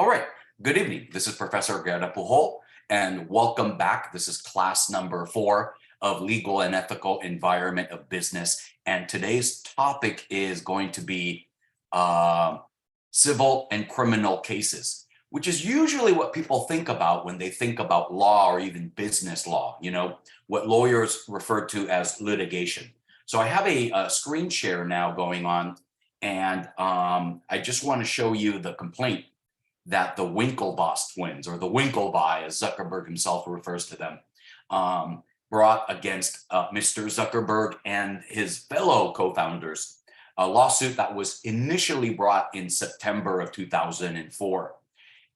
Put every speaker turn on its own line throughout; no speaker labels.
All right, good evening. This is Professor Gerda Pujol, and welcome back. This is class number 4 of Legal and Ethical Environment of Business. And today's topic is going to be civil and criminal cases, which is usually what people think about when they think about law or even business law, what lawyers refer to as litigation. So I have a screen share now going on, and I just want to show you the complaint that the Winklevoss twins, or the Winklevi, as Zuckerberg himself refers to them, brought against Mr. Zuckerberg and his fellow co-founders, a lawsuit that was initially brought in September of 2004.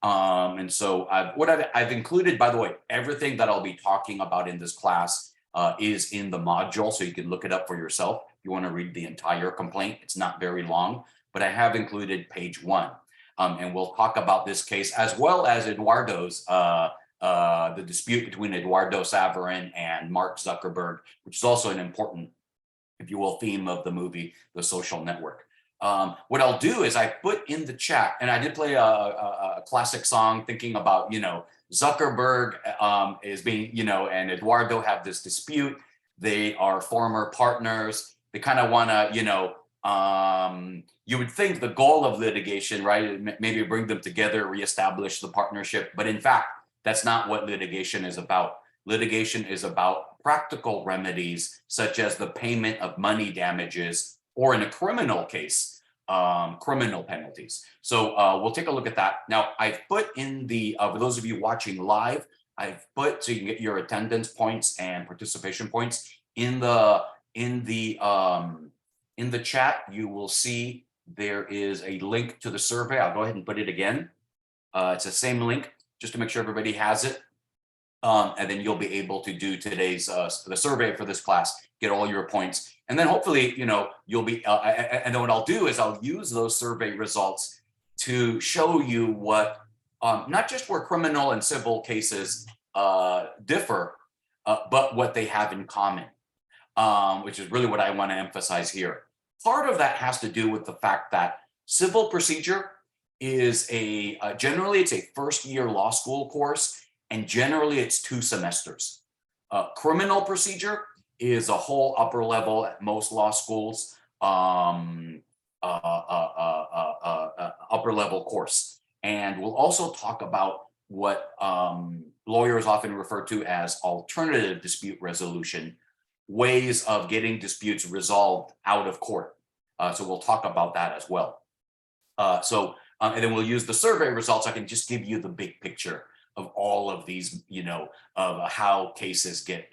And so I've included, by the way, everything that I'll be talking about in this class is in the module, so you can look it up for yourself. If you want to read the entire complaint, it's not very long, but I have included page 1. And we'll talk about this case as well as Eduardo's, the dispute between Eduardo Saverin and Mark Zuckerberg, which is also an important, if you will, theme of the movie, The Social Network. What I'll do is I put in the chat, and I did play a classic song thinking about, Zuckerberg is being, and Eduardo have this dispute. They are former partners. They kind of want to, you would think the goal of litigation, right? Maybe bring them together, reestablish the partnership. But in fact, that's not what litigation is about. Litigation is about practical remedies, such as the payment of money damages, or in a criminal case, criminal penalties. So we'll take a look at that. Now, I've put in the, for those of you watching live, I've put, so you can get your attendance points and participation points in the chat. You will see there is a link to the survey. I'll go ahead and put it again. It's the same link, just to make sure everybody has it. And then you'll be able to do today's the survey for this class, get all your points. And then hopefully, you'll be, and then what I'll do is I'll use those survey results to show you what, not just where criminal and civil cases differ, but what they have in common, which is really what I want to emphasize here. Part of that has to do with the fact that civil procedure is generally it's a first-year law school course, and generally it's 2 semesters. Criminal procedure is a whole upper level at most law schools, upper level course. And we'll also talk about what lawyers often refer to as alternative dispute resolution, ways of getting disputes resolved out of court. So we'll talk about that as well. And then we'll use the survey results. I can just give you the big picture of all of these, of how cases get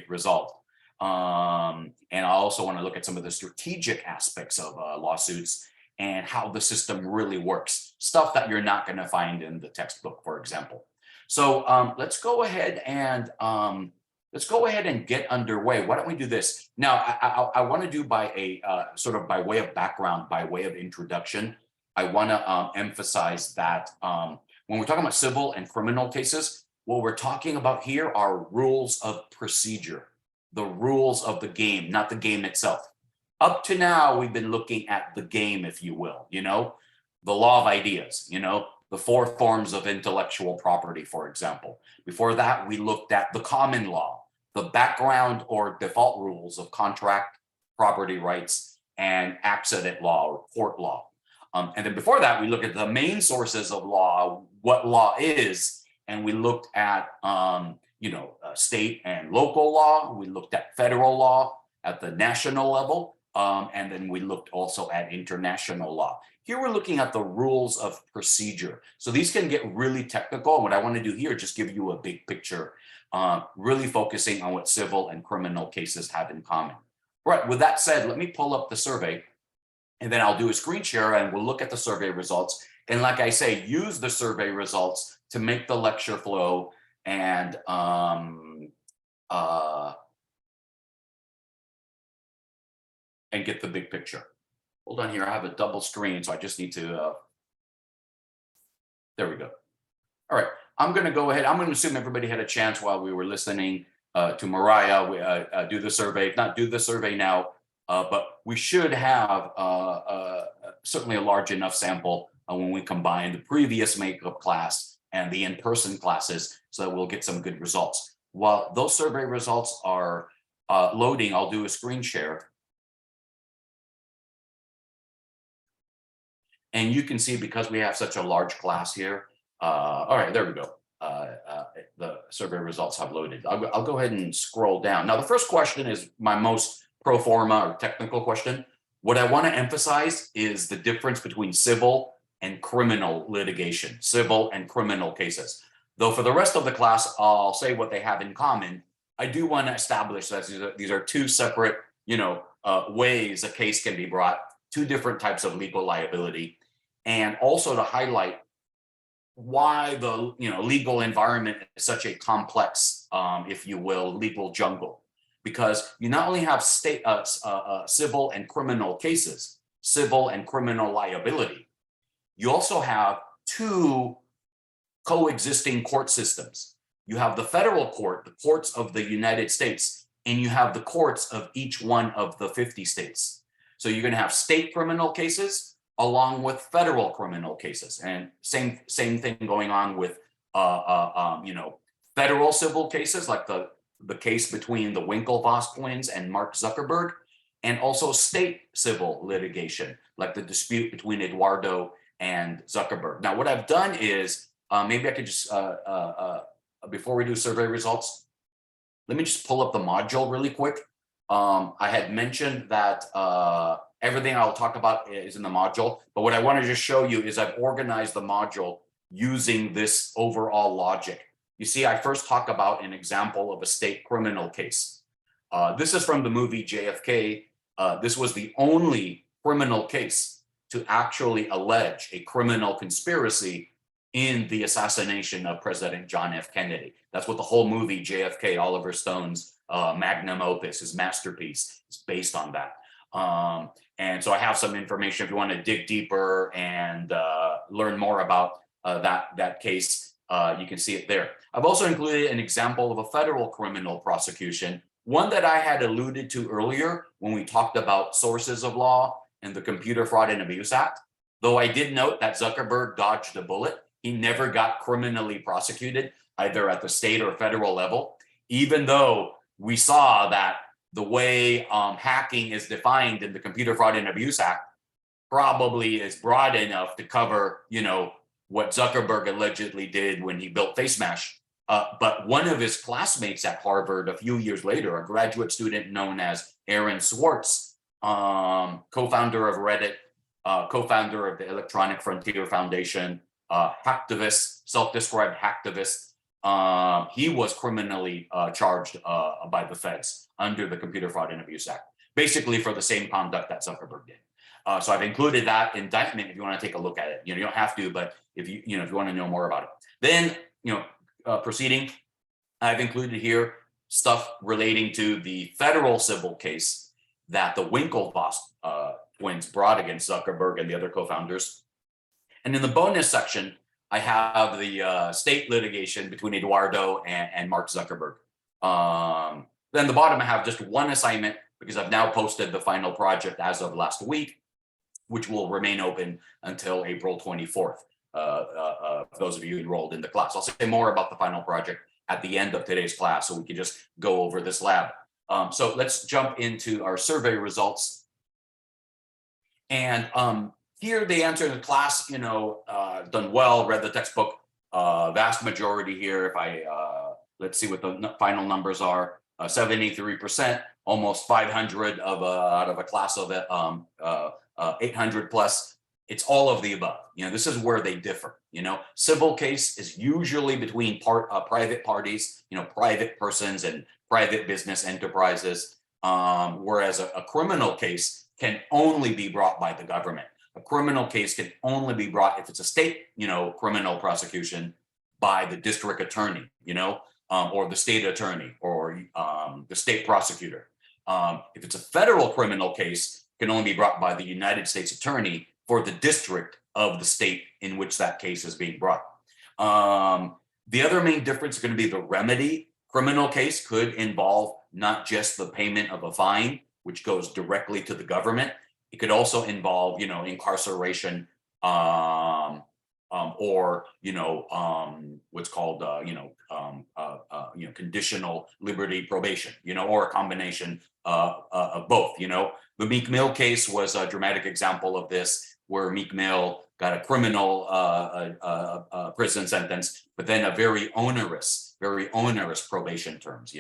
resolved. And I also want to look at some of the strategic aspects of lawsuits and how the system really works, stuff that you're not going to find in the textbook, for example. So let's go ahead and get underway. Why don't we do this? Now, I want to do by a sort of by way of background, by way of introduction, I want to emphasize that when we're talking about civil and criminal cases, what we're talking about here are rules of procedure, the rules of the game, not the game itself. Up to now, we've been looking at the game, if you will, the law of ideas, the 4 forms of intellectual property, for example. Before that, we looked at the common law, the background or default rules of contract, property rights, and accident law or court law. And then before that, we looked at the main sources of law, what law is, and we looked at, state and local law. We looked at federal law at the national level, and then we looked also at international law. Here we're looking at the rules of procedure. So these can get really technical. And what I want to do here, just give you a big picture, really focusing on what civil and criminal cases have in common. All right, with that said, let me pull up the survey, and then I'll do a screen share and we'll look at the survey results. And like I say, use the survey results to make the lecture flow and get the big picture. Hold on here, I have a double screen, so I just need to, there we go. All right, I'm gonna go ahead, I'm gonna assume everybody had a chance while we were listening to Mariah do the survey. If not, do the survey now, but we should have certainly a large enough sample when we combine the previous makeup class and the in-person classes, so that we'll get some good results. While those survey results are loading, I'll do a screen share. And you can see, because we have such a large class here. All right, there we go. The survey results have loaded. I'll go ahead and scroll down. Now, the first question is my most pro forma or technical question. What I want to emphasize is the difference between civil and criminal litigation, civil and criminal cases. Though for the rest of the class, I'll say what they have in common. I do want to establish that these are two separate, ways a case can be brought, two different types of legal liability, and also to highlight why the legal environment is such a complex, if you will, legal jungle. Because you not only have state civil and criminal cases, civil and criminal liability, you also have two coexisting court systems. You have the federal court, the courts of the United States, and you have the courts of each one of the 50 states. So you're going to have state criminal cases along with federal criminal cases, and same thing going on with federal civil cases, like the case between the Winklevoss twins and Mark Zuckerberg, and also state civil litigation, like the dispute between Eduardo and Zuckerberg. Now, what I've done is, maybe I could just, before we do survey results, let me just pull up the module really quick. I had mentioned that everything I'll talk about is in the module, but what I want to just show you is I've organized the module using this overall logic. You see, I first talk about an example of a state criminal case. This is from the movie JFK. This was the only criminal case to actually allege a criminal conspiracy in the assassination of President John F. Kennedy. That's what the whole movie JFK, Oliver Stone's magnum opus, his masterpiece, is based on that. And so I have some information if you want to dig deeper and learn more about that case. You can see it there. I've also included an example of a federal criminal prosecution, one that I had alluded to earlier when we talked about sources of law and the Computer Fraud and Abuse Act. Though I did note that Zuckerberg dodged a bullet. He never got criminally prosecuted, either at the state or federal level, even though we saw that the way hacking is defined in the Computer Fraud and Abuse Act probably is broad enough to cover, what Zuckerberg allegedly did when he built FaceMash. But one of his classmates at Harvard a few years later, a graduate student known as Aaron Swartz, co-founder of Reddit, co-founder of the Electronic Frontier Foundation, hacktivist, self-described hacktivist, he was criminally charged by the feds under the Computer Fraud and Abuse Act, basically for the same conduct that Zuckerberg did. So I've included that indictment if you want to take a look at it. You don't have to, but if you want to know more about it. Then, proceeding, I've included here stuff relating to the federal civil case that the Winklevoss twins brought against Zuckerberg and the other co-founders. And in the bonus section, I have the state litigation between Eduardo and Mark Zuckerberg. Then the bottom, I have just one assignment because I've now posted the final project as of last week, which will remain open until April 24th. For those of you enrolled in the class, I'll say more about the final project at the end of today's class, so we can just go over this lab. So let's jump into our survey results. And here the answer in the class, done well, read the textbook, vast majority here. If I, let's see what the final numbers are, 73%, almost 500 out of a class of 800 plus. It's all of the above. This is where they differ. Civil case is usually between private parties, private persons and private business enterprises, whereas a criminal case can only be brought by the government. A criminal case can only be brought if it's a state, criminal prosecution by the district attorney, or the state attorney or the state prosecutor. If it's a federal criminal case, it can only be brought by the United States attorney for the district of the state in which that case is being brought. The other main difference is going to be the remedy. Criminal case could involve not just the payment of a fine, which goes directly to the government. It could also involve, incarceration, or what's called conditional liberty probation, or a combination of both. The Meek Mill case was a dramatic example of this, where Meek Mill got a criminal prison sentence, but then a very onerous probation terms.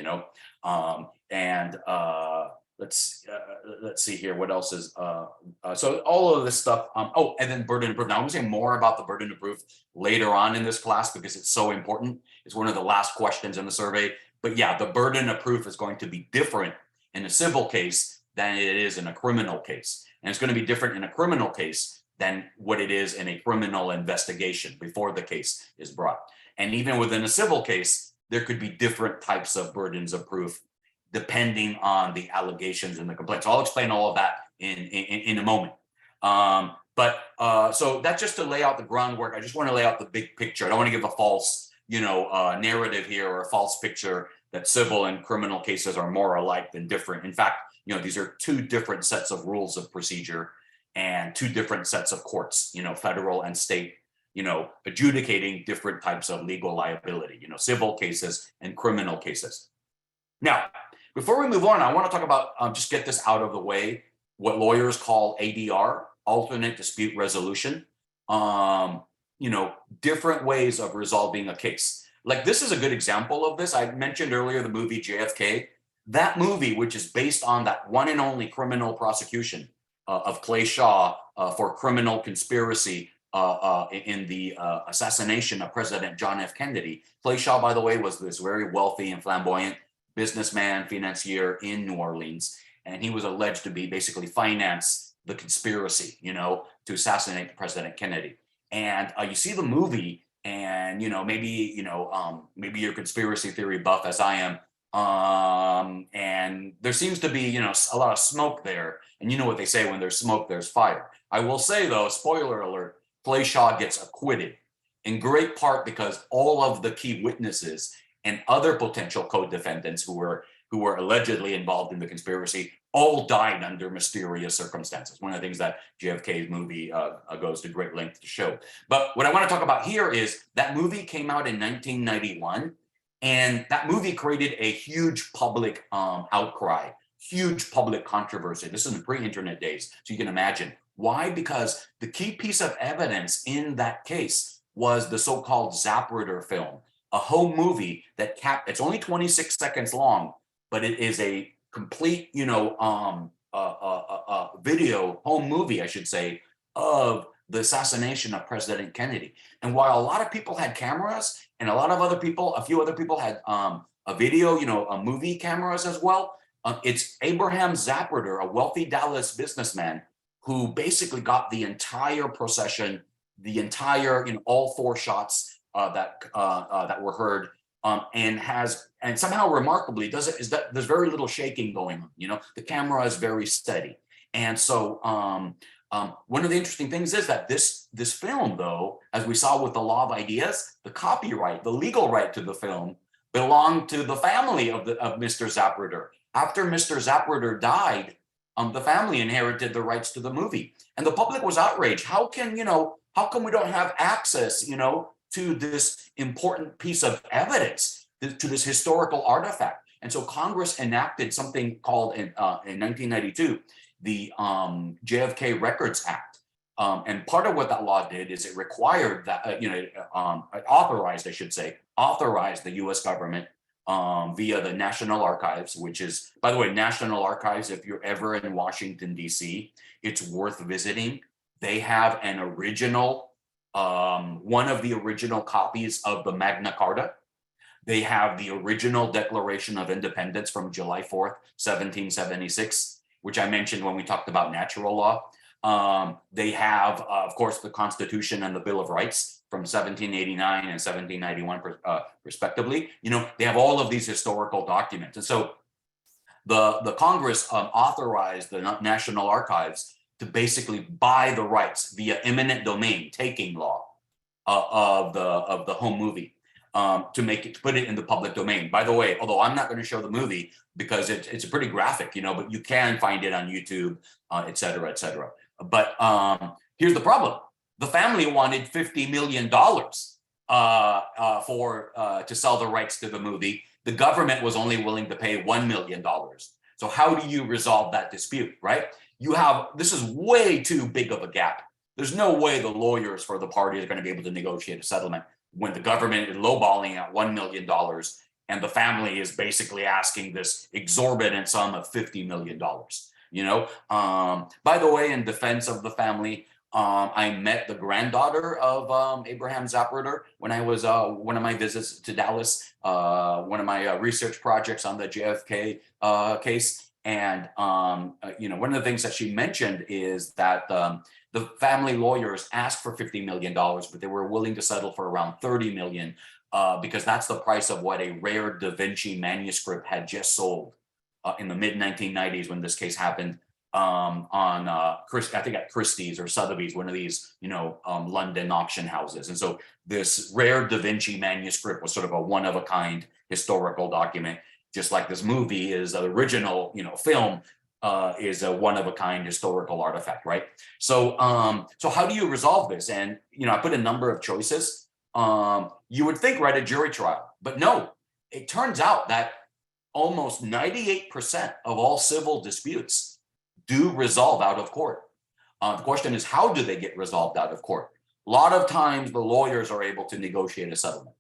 Let's see here. What else is so all of this stuff. And then burden of proof. Now I'm going to say more about the burden of proof later on in this class because it's so important. It's one of the last questions in the survey. But yeah, the burden of proof is going to be different in a civil case than it is in a criminal case, and it's going to be different in a criminal case than what it is in a criminal investigation before the case is brought. And even within a civil case, there could be different types of burdens of proof depending on the allegations and the complaint. So I'll explain all of that in a moment. So that's just to lay out the groundwork. I just want to lay out the big picture. I don't want to give a false, narrative here or a false picture that civil and criminal cases are more alike than different. In fact, these are two different sets of rules of procedure and two different sets of courts, federal and state, adjudicating different types of legal liability, civil cases and criminal cases. Now, before we move on, I want to talk about, just get this out of the way, what lawyers call ADR, alternate dispute resolution, different ways of resolving a case. Like this is a good example of this. I mentioned earlier the movie JFK. That movie, which is based on that one and only criminal prosecution of Clay Shaw for criminal conspiracy in the assassination of President John F. Kennedy. Clay Shaw, by the way, was this very wealthy and flamboyant businessman, financier in New Orleans, and he was alleged to be basically finance the conspiracy, to assassinate President Kennedy. And you see the movie, and maybe you're conspiracy theory buff as I am, and there seems to be a lot of smoke there. And you know what they say: when there's smoke, there's fire. I will say though, spoiler alert: Clay Shaw gets acquitted, in great part because all of the key witnesses and other potential co-defendants who were allegedly involved in the conspiracy all died under mysterious circumstances. One of the things that JFK's movie goes to great length to show. But what I want to talk about here is that movie came out in 1991, and that movie created a huge public outcry, huge public controversy. This is in the pre-internet days, so you can imagine. Why? Because the key piece of evidence in that case was the so-called Zapruder film, a home movie that it's only 26 seconds long, but it is a complete, video, home movie, I should say, of the assassination of President Kennedy. And while a lot of people had cameras, and a few other people had a video, a movie cameras as well, it's Abraham Zapruder, a wealthy Dallas businessman, who basically got the entire procession, the entire, all four shots that were heard, and somehow remarkably there's very little shaking going on. The camera is very steady. And so one of the interesting things is that this film, though, as we saw with the Law of Ideas, the copyright, the legal right to the film belonged to the family of Mr. Zapruder. After Mr. Zapruder died, the family inherited the rights to the movie, and the public was outraged. How come we don't have access, to this important piece of evidence, to this historical artifact? And so Congress enacted something called in 1992, the JFK Records Act. And part of what that law did is it required that, it authorized the US government via the National Archives, which is, by the way, National Archives, if you're ever in Washington, D.C., it's worth visiting. They have an original, one of the original copies of the Magna Carta. They have the original Declaration of Independence from July 4th, 1776, which I mentioned when we talked about natural law. They have, of course, the Constitution and the Bill of Rights from 1789 and 1791, respectively. They have all of these historical documents. And so the Congress authorized the National Archives to basically buy the rights via eminent domain taking law of the home movie, to put it in the public domain. By the way, although I'm not going to show the movie because it's a pretty graphic, but you can find it on YouTube, et cetera, et cetera. But here's the problem. The family wanted $50 million to sell the rights to the movie. The government was only willing to pay $1 million. So how do you resolve that dispute, right? This is way too big of a gap. There's no way the lawyers for the parties are going to be able to negotiate a settlement when the government is lowballing at $1 million and the family is basically asking this exorbitant sum of $50 million. By the way, in defense of the family, I met the granddaughter of Abraham Zapruder when I was one of my visits to Dallas, one of my research projects on the JFK case. And, one of the things that she mentioned is that the family lawyers asked for $50 million, but they were willing to settle for around $30 million because that's the price of what a rare Da Vinci manuscript had just sold in the mid 1990s when this case happened. I think at Christie's or Sotheby's, one of these, London auction houses. And so this rare Da Vinci manuscript was sort of a one-of-a-kind historical document, just like this movie is the original, film is a one-of-a-kind historical artifact, right? So how do you resolve this? And, I put a number of choices. You would think, right, a jury trial, but no, it turns out that almost 98% of all civil disputes do resolve out of court. The question is, how do they get resolved out of court? A lot of times the lawyers are able to negotiate a settlement,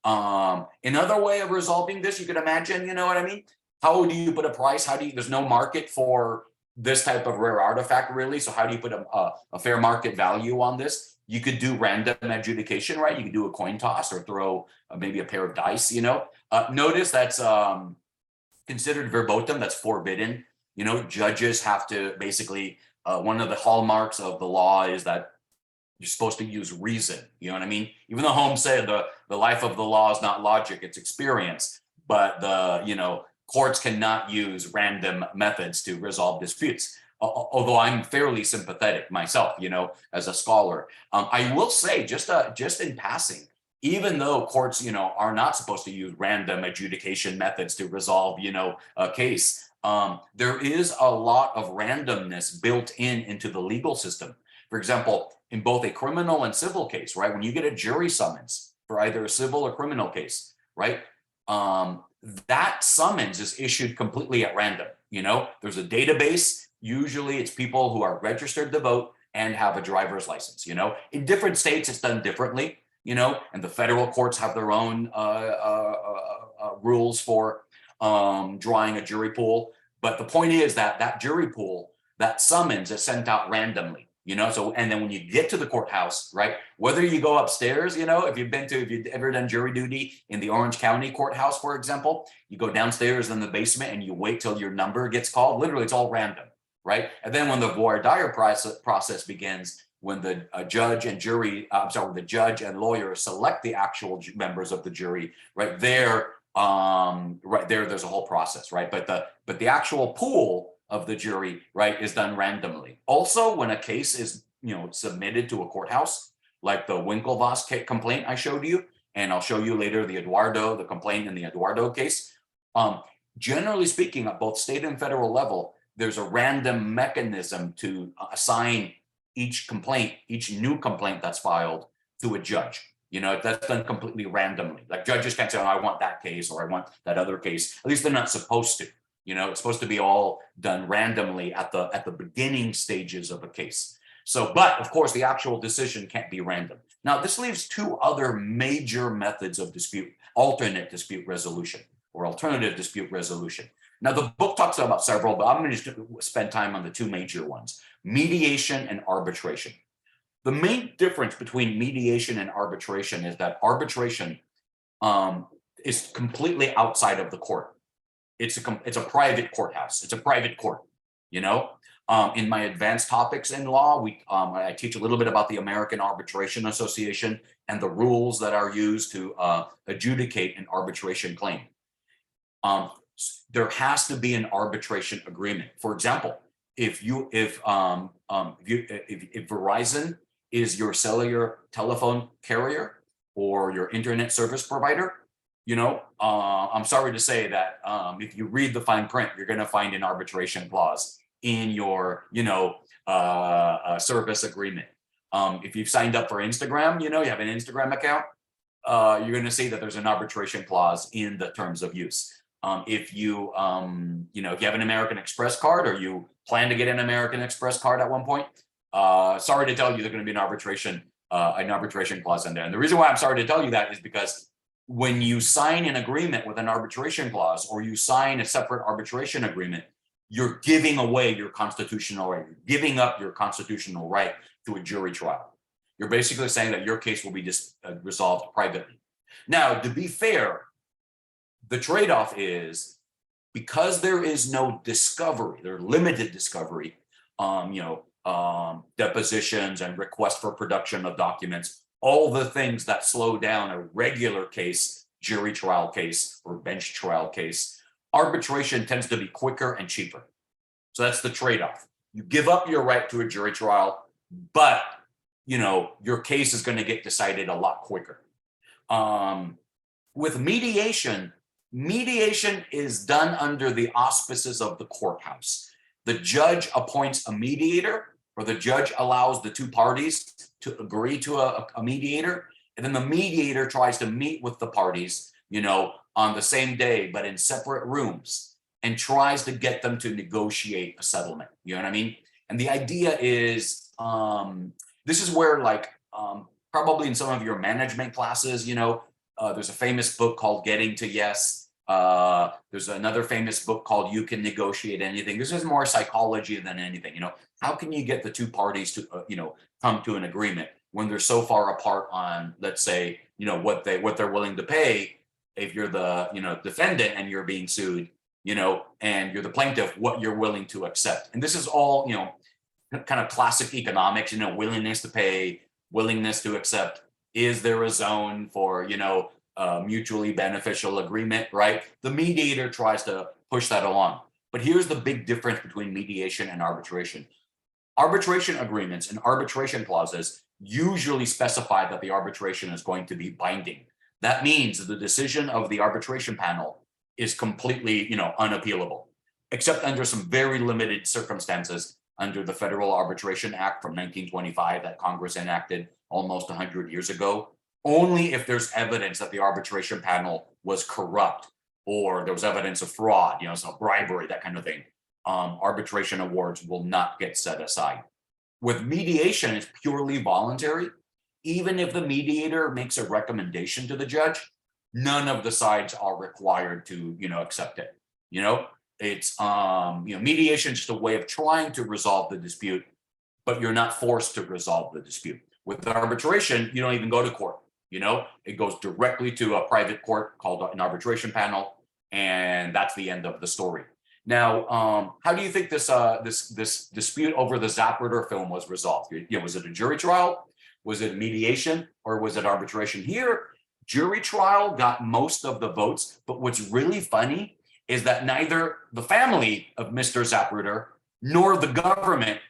Another way of resolving this, you could imagine, you know what I mean? How do you put a price? There's no market for this type of rare artifact, really. So how do you put a fair market value on this? You could do random adjudication, right? You could do a coin toss or throw maybe a pair of dice, Notice that's considered verboten, that's forbidden. Judges have to basically, one of the hallmarks of the law is that you're supposed to use reason. You know what I mean? Even though Holmes said the life of the law is not logic, it's experience. But courts cannot use random methods to resolve disputes. Although I'm fairly sympathetic myself, as a scholar. I will say, just in passing, even though courts, are not supposed to use random adjudication methods to resolve, a case, there is a lot of randomness built into the legal system. For example, in both a criminal and civil case, right? When you get a jury summons for either a civil or criminal case, right? That summons is issued completely at random. There's a database. Usually it's people who are registered to vote and have a driver's license. In different states, it's done differently, and the federal courts have their own rules for drawing a jury pool. But the point is that jury pool, that summons is sent out randomly, so, and then when you get to the courthouse, right, whether you go upstairs, if you've ever done jury duty in the Orange County courthouse, for example, you go downstairs in the basement and you wait till your number gets called. Literally, it's all random, right? And then when the voir dire process begins, when the judge and the judge and lawyer select the actual members of the jury, right there, there's a whole process, right? But the actual pool of the jury, right, is done randomly. Also, when a case is, submitted to a courthouse, like the Winklevoss complaint I showed you, and I'll show you later the complaint in the Eduardo case. Generally speaking, at both state and federal level, there's a random mechanism to assign each new complaint that's filed to a judge. That's done completely randomly. Like judges can't say, oh, I want that case or I want that other case. At least they're not supposed to. It's supposed to be all done randomly at the beginning stages of a case. So, but of course, the actual decision can't be random. Now, this leaves two other major methods of alternate dispute resolution or alternative dispute resolution. Now, the book talks about several, but I'm going to just spend time on the two major ones: mediation and arbitration. The main difference between mediation and arbitration is that arbitration is completely outside of the court. It's a private courthouse. It's a private court. In my advanced topics in law, I teach a little bit about the American Arbitration Association and the rules that are used to adjudicate an arbitration claim. There has to be an arbitration agreement. For example, if Verizon is your cellular telephone carrier or your internet service provider, I'm sorry to say that if you read the fine print, you're going to find an arbitration clause in your, service agreement. If you've signed up for Instagram, you have an Instagram account, you're going to see that there's an arbitration clause in the terms of use. If you if you have an American Express card, or you plan to get an American Express card at one point, sorry to tell you, there's going to be an arbitration clause in there. And the reason why I'm sorry to tell you that is because when you sign an agreement with an arbitration clause, or you sign a separate arbitration agreement, you're giving away your constitutional right. You're giving up your constitutional right to a jury trial. You're basically saying that your case will be resolved privately. Now, to be fair, the trade-off is, because there is no discovery, there are limited discovery, depositions and requests for production of documents, all the things that slow down a regular case, jury trial case or bench trial case. Arbitration tends to be quicker and cheaper. So that's the trade-off. You give up your right to a jury trial, but your case is going to get decided a lot quicker. With mediation is done under the auspices of the courthouse. The judge appoints a mediator, or the judge allows the two parties to agree to a mediator, and then the mediator tries to meet with the parties, on the same day, but in separate rooms, and tries to get them to negotiate a settlement. You know what I mean? And the idea is, this is where, probably in some of your management classes, there's a famous book called Getting to Yes. There's another famous book called You Can Negotiate Anything. This is more psychology than anything. How can you get the two parties to, come to an agreement when they're so far apart on, let's say, what they're willing to pay if you're the, defendant and you're being sued, and you're the plaintiff, what you're willing to accept. And this is all, kind of classic economics, willingness to pay, willingness to accept. Is there a zone for, mutually beneficial agreement, right? The mediator tries to push that along. But here's the big difference between mediation and arbitration. Arbitration agreements and arbitration clauses usually specify that the arbitration is going to be binding. That means the decision of the arbitration panel is completely, unappealable, except under some very limited circumstances under the Federal Arbitration Act from 1925 that Congress enacted almost 100 years ago. Only if there's evidence that the arbitration panel was corrupt, or there was evidence of fraud, some bribery, that kind of thing, arbitration awards will not get set aside. With mediation, it's purely voluntary. Even if the mediator makes a recommendation to the judge, none of the sides are required to, accept it. It's, mediation is just a way of trying to resolve the dispute, but you're not forced to resolve the dispute. With arbitration, you don't even go to court. It goes directly to a private court called an arbitration panel, and that's the end of the story. Now, how do you think this dispute over the Zapruder film was resolved? Was it a jury trial? Was it mediation, or was it arbitration? Here, jury trial got most of the votes, but what's really funny is that neither the family of Mr. Zapruder nor the government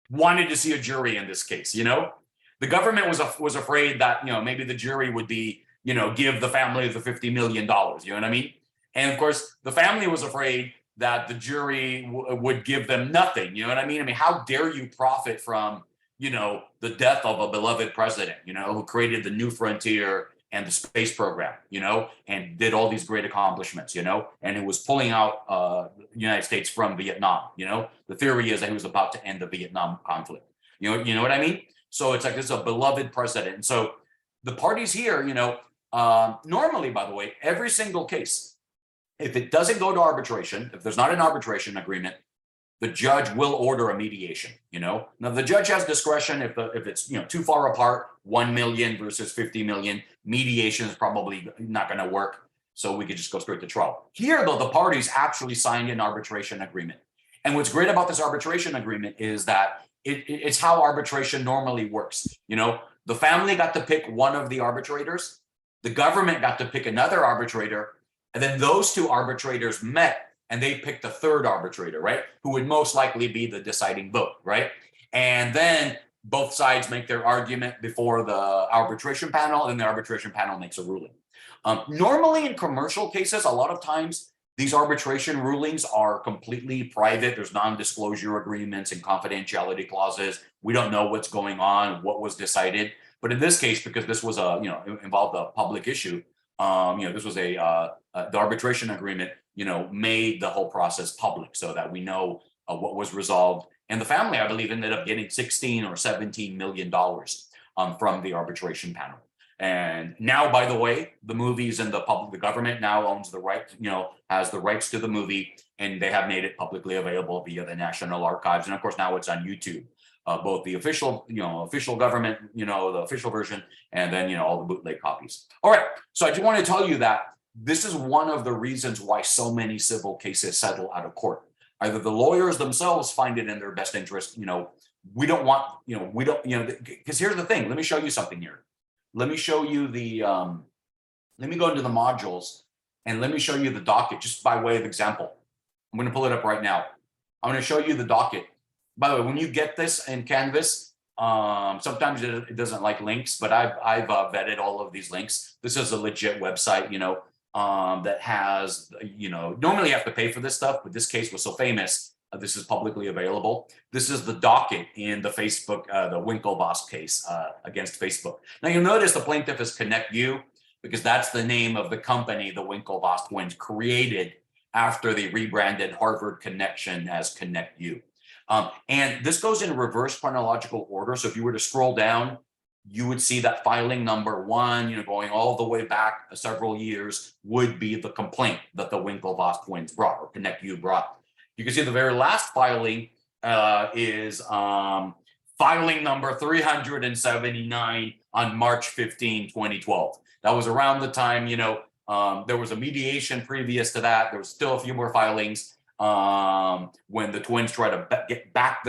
wanted to see a jury in this case. The government was afraid that, maybe the jury would be, give the family the $50 million, you know what I mean? And of course, the family was afraid that the jury would give them nothing, you know what I mean? How dare you profit from, the death of a beloved president, who created the new frontier and the space program, and did all these great accomplishments, and who was pulling out the United States from Vietnam, The theory is that he was about to end the Vietnam conflict, you know what I mean? So it's like, this is a beloved president. And so the parties here, normally, by the way, every single case, if it doesn't go to arbitration, if there's not an arbitration agreement, the judge will order a mediation. Now the judge has discretion if it's too far apart, 1 million versus 50 million. Mediation is probably not going to work, so we could just go straight to trial. Here, though, the parties actually signed an arbitration agreement, and what's great about this arbitration agreement is that it's how arbitration normally works. The family got to pick one of the arbitrators, the government got to pick another arbitrator, and then those two arbitrators met and they picked a third arbitrator, right? Who would most likely be the deciding vote, right? And then both sides make their argument before the arbitration panel, and the arbitration panel makes a ruling. Normally in commercial cases, a lot of times These arbitration rulings are completely private. There's non-disclosure agreements and confidentiality clauses. We don't know what's going on, what was decided. But in this case, because this was involved a public issue, this was the arbitration agreement, made the whole process public so that we know what was resolved. And the family, I believe, ended up getting 16 or 17 million dollars from the arbitration panel. And now, by the way, the movies and the government now owns the right, has the rights to the movie, and they have made it publicly available via the National Archives. And of course, now it's on YouTube, both the official, official government, the official version, and then, all the bootleg copies. All right. So I just want to tell you that this is one of the reasons why so many civil cases settle out of court. Either the lawyers themselves find it in their best interest, we don't want, because here's the thing. Let me show you something here. Let me show you let me go into the modules and let me show you the docket just by way of example. I'm going to pull it up right now. I'm going to show you the docket. By the way, when you get this in Canvas, sometimes it doesn't like links, but I've vetted all of these links. This is a legit website, that has, normally you have to pay for this stuff, but this case was so famous. This is publicly available. This is the docket in the Facebook, the Winklevoss case against Facebook. Now you'll notice the plaintiff is ConnectU because that's the name of the company the Winklevoss twins created after they rebranded Harvard Connection as ConnectU. And this goes in reverse chronological order. So if you were to scroll down, you would see that filing number 1, going all the way back several years, would be the complaint that the Winklevoss twins brought or ConnectU brought. You can see the very last filing is filing number 379 on March 15, 2012. That was around the time, there was a mediation previous to that. There was still a few more filings when the twins try to back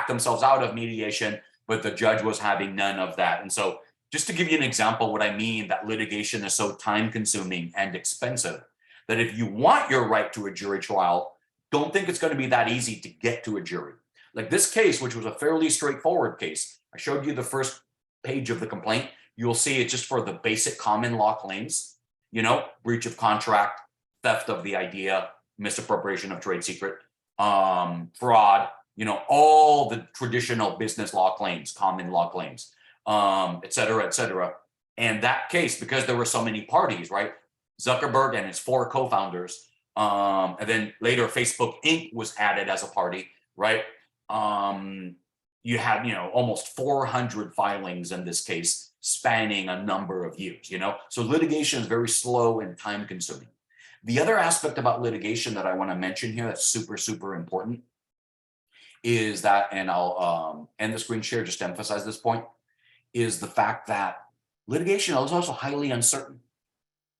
themselves out of mediation, but the judge was having none of that. And so just to give you an example, what I mean that litigation is so time consuming and expensive, that if you want your right to a jury trial, don't think it's going to be that easy to get to a jury. Like this case, which was a fairly straightforward case. I showed you the first page of the complaint. You'll see it's just for the basic common law claims, breach of contract, theft of the idea, misappropriation of trade secret, fraud, all the traditional business law claims, common law claims, et cetera, et cetera. And that case, because there were so many parties, right? Zuckerberg and his 4 co-founders, and then later Facebook Inc. was added as a party, right? You had, almost 400 filings in this case spanning a number of years, So litigation is very slow and time consuming. The other aspect about litigation that I want to mention here that's super, super important is that, and I'll end the screen share just to emphasize this point, is the fact that litigation is also highly uncertain.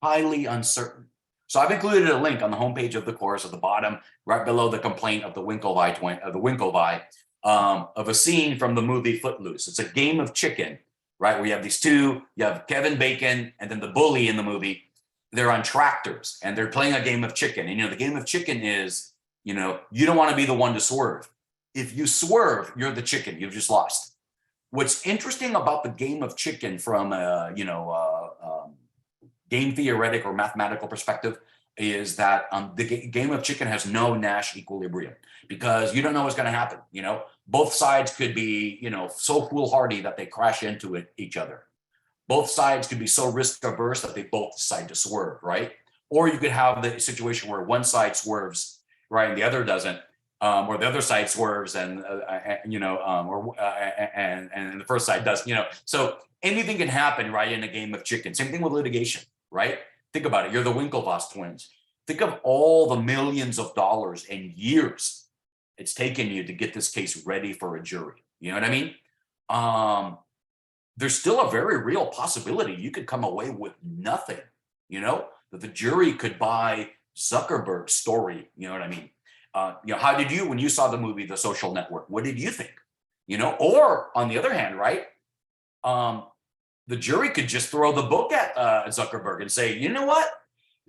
Highly uncertain. So I've included a link on the homepage of the course at the bottom, right below the complaint of the Winklevi, of a scene from the movie Footloose. It's a game of chicken, right? We have these two, you have Kevin Bacon and then the bully in the movie. They're on tractors and they're playing a game of chicken. And the game of chicken is, you don't want to be the one to swerve. If you swerve, you're the chicken. You've just lost. What's interesting about the game of chicken from game theoretic or mathematical perspective is that the game of chicken has no Nash equilibrium because you don't know what's going to happen. Both sides could be, so foolhardy that they crash into each other. Both sides could be so risk averse that they both decide to swerve, right? Or you could have the situation where one side swerves, right, and the other doesn't, or the other side swerves and the first side does, So anything can happen, right, in a game of chicken. Same thing with litigation, right? Think about it. You're the Winklevoss twins. Think of all the millions of dollars and years it's taken you to get this case ready for a jury. You know what I mean? There's still a very real possibility you could come away with nothing, that the jury could buy Zuckerberg's story. You know what I mean? How did you, when you saw the movie, The Social Network, what did you think? Or on the other hand, right? The jury could just throw the book at Zuckerberg and say, you know what?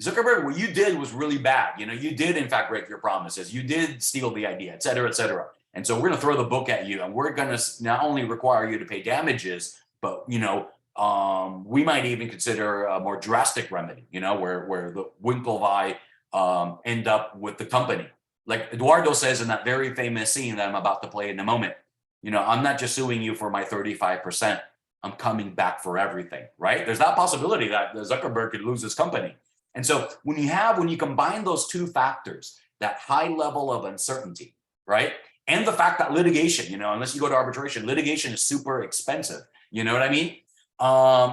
Zuckerberg, what you did was really bad. You did, in fact, break your promises. You did steal the idea, et cetera, et cetera. And so we're going to throw the book at you and we're going to not only require you to pay damages, but, we might even consider a more drastic remedy, where the Winklevi end up with the company. Like Eduardo says in that very famous scene that I'm about to play in a moment, I'm not just suing you for my 35%. I'm coming back for everything, right? There's that possibility that Zuckerberg could lose his company. And so when you combine those two factors, that high level of uncertainty, right? And the fact that litigation, unless you go to arbitration, litigation is super expensive. You know what I mean?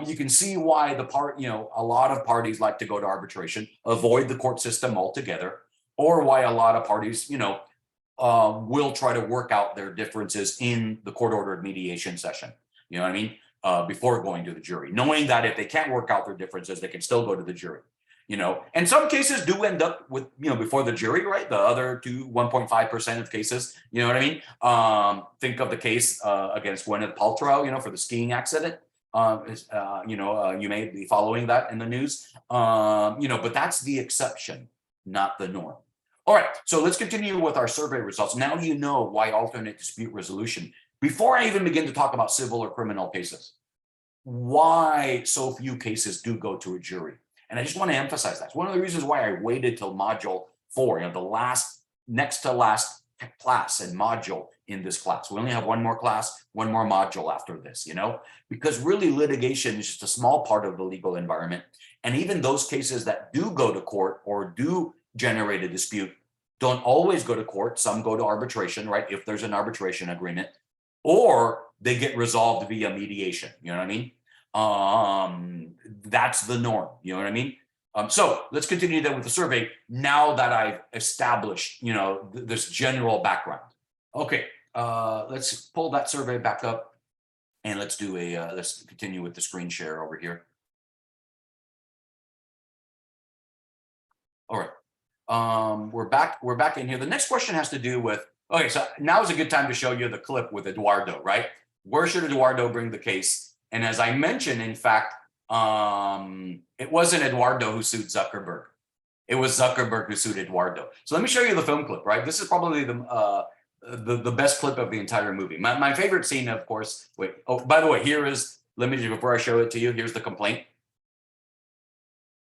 You can see why a lot of parties like to go to arbitration, avoid the court system altogether, or why a lot of parties, will try to work out their differences in the court-ordered mediation session. You know what I mean? Before going to the jury, knowing that if they can't work out their differences, they can still go to the jury. And some cases do end up with, before the jury, right? The other 1.5% of cases, you know what I mean? Think of the case against Gwyneth Paltrow, for the skiing accident. You may be following that in the news, but that's the exception, not the norm. All right, so let's continue with our survey results. Now you know why alternate dispute resolution. Before I even begin to talk about civil or criminal cases, why so few cases do go to a jury. And I just want to emphasize that. It's one of the reasons why I waited till module 4, the next to last class and module in this class. We only have one more class, one more module after this, because really litigation is just a small part of the legal environment. And even those cases that do go to court or do generate a dispute don't always go to court. Some go to arbitration, right? If there's an arbitration agreement, or they get resolved via mediation. You know what I mean? That's the norm. You know what I mean? So let's continue then with the survey now that I've established, this general background. Okay, let's pull that survey back up and let's do let's continue with the screen share over here. All right, we're back in here. The next question has to do with, okay, so now is a good time to show you the clip with Eduardo, right? Where should Eduardo bring the case? And as I mentioned, in fact, it wasn't Eduardo who sued Zuckerberg. It was Zuckerberg who sued Eduardo. So let me show you the film clip, right? This is probably the best clip of the entire movie. My favorite scene, of course, by the way, let me just, before I show it to you, here's the complaint.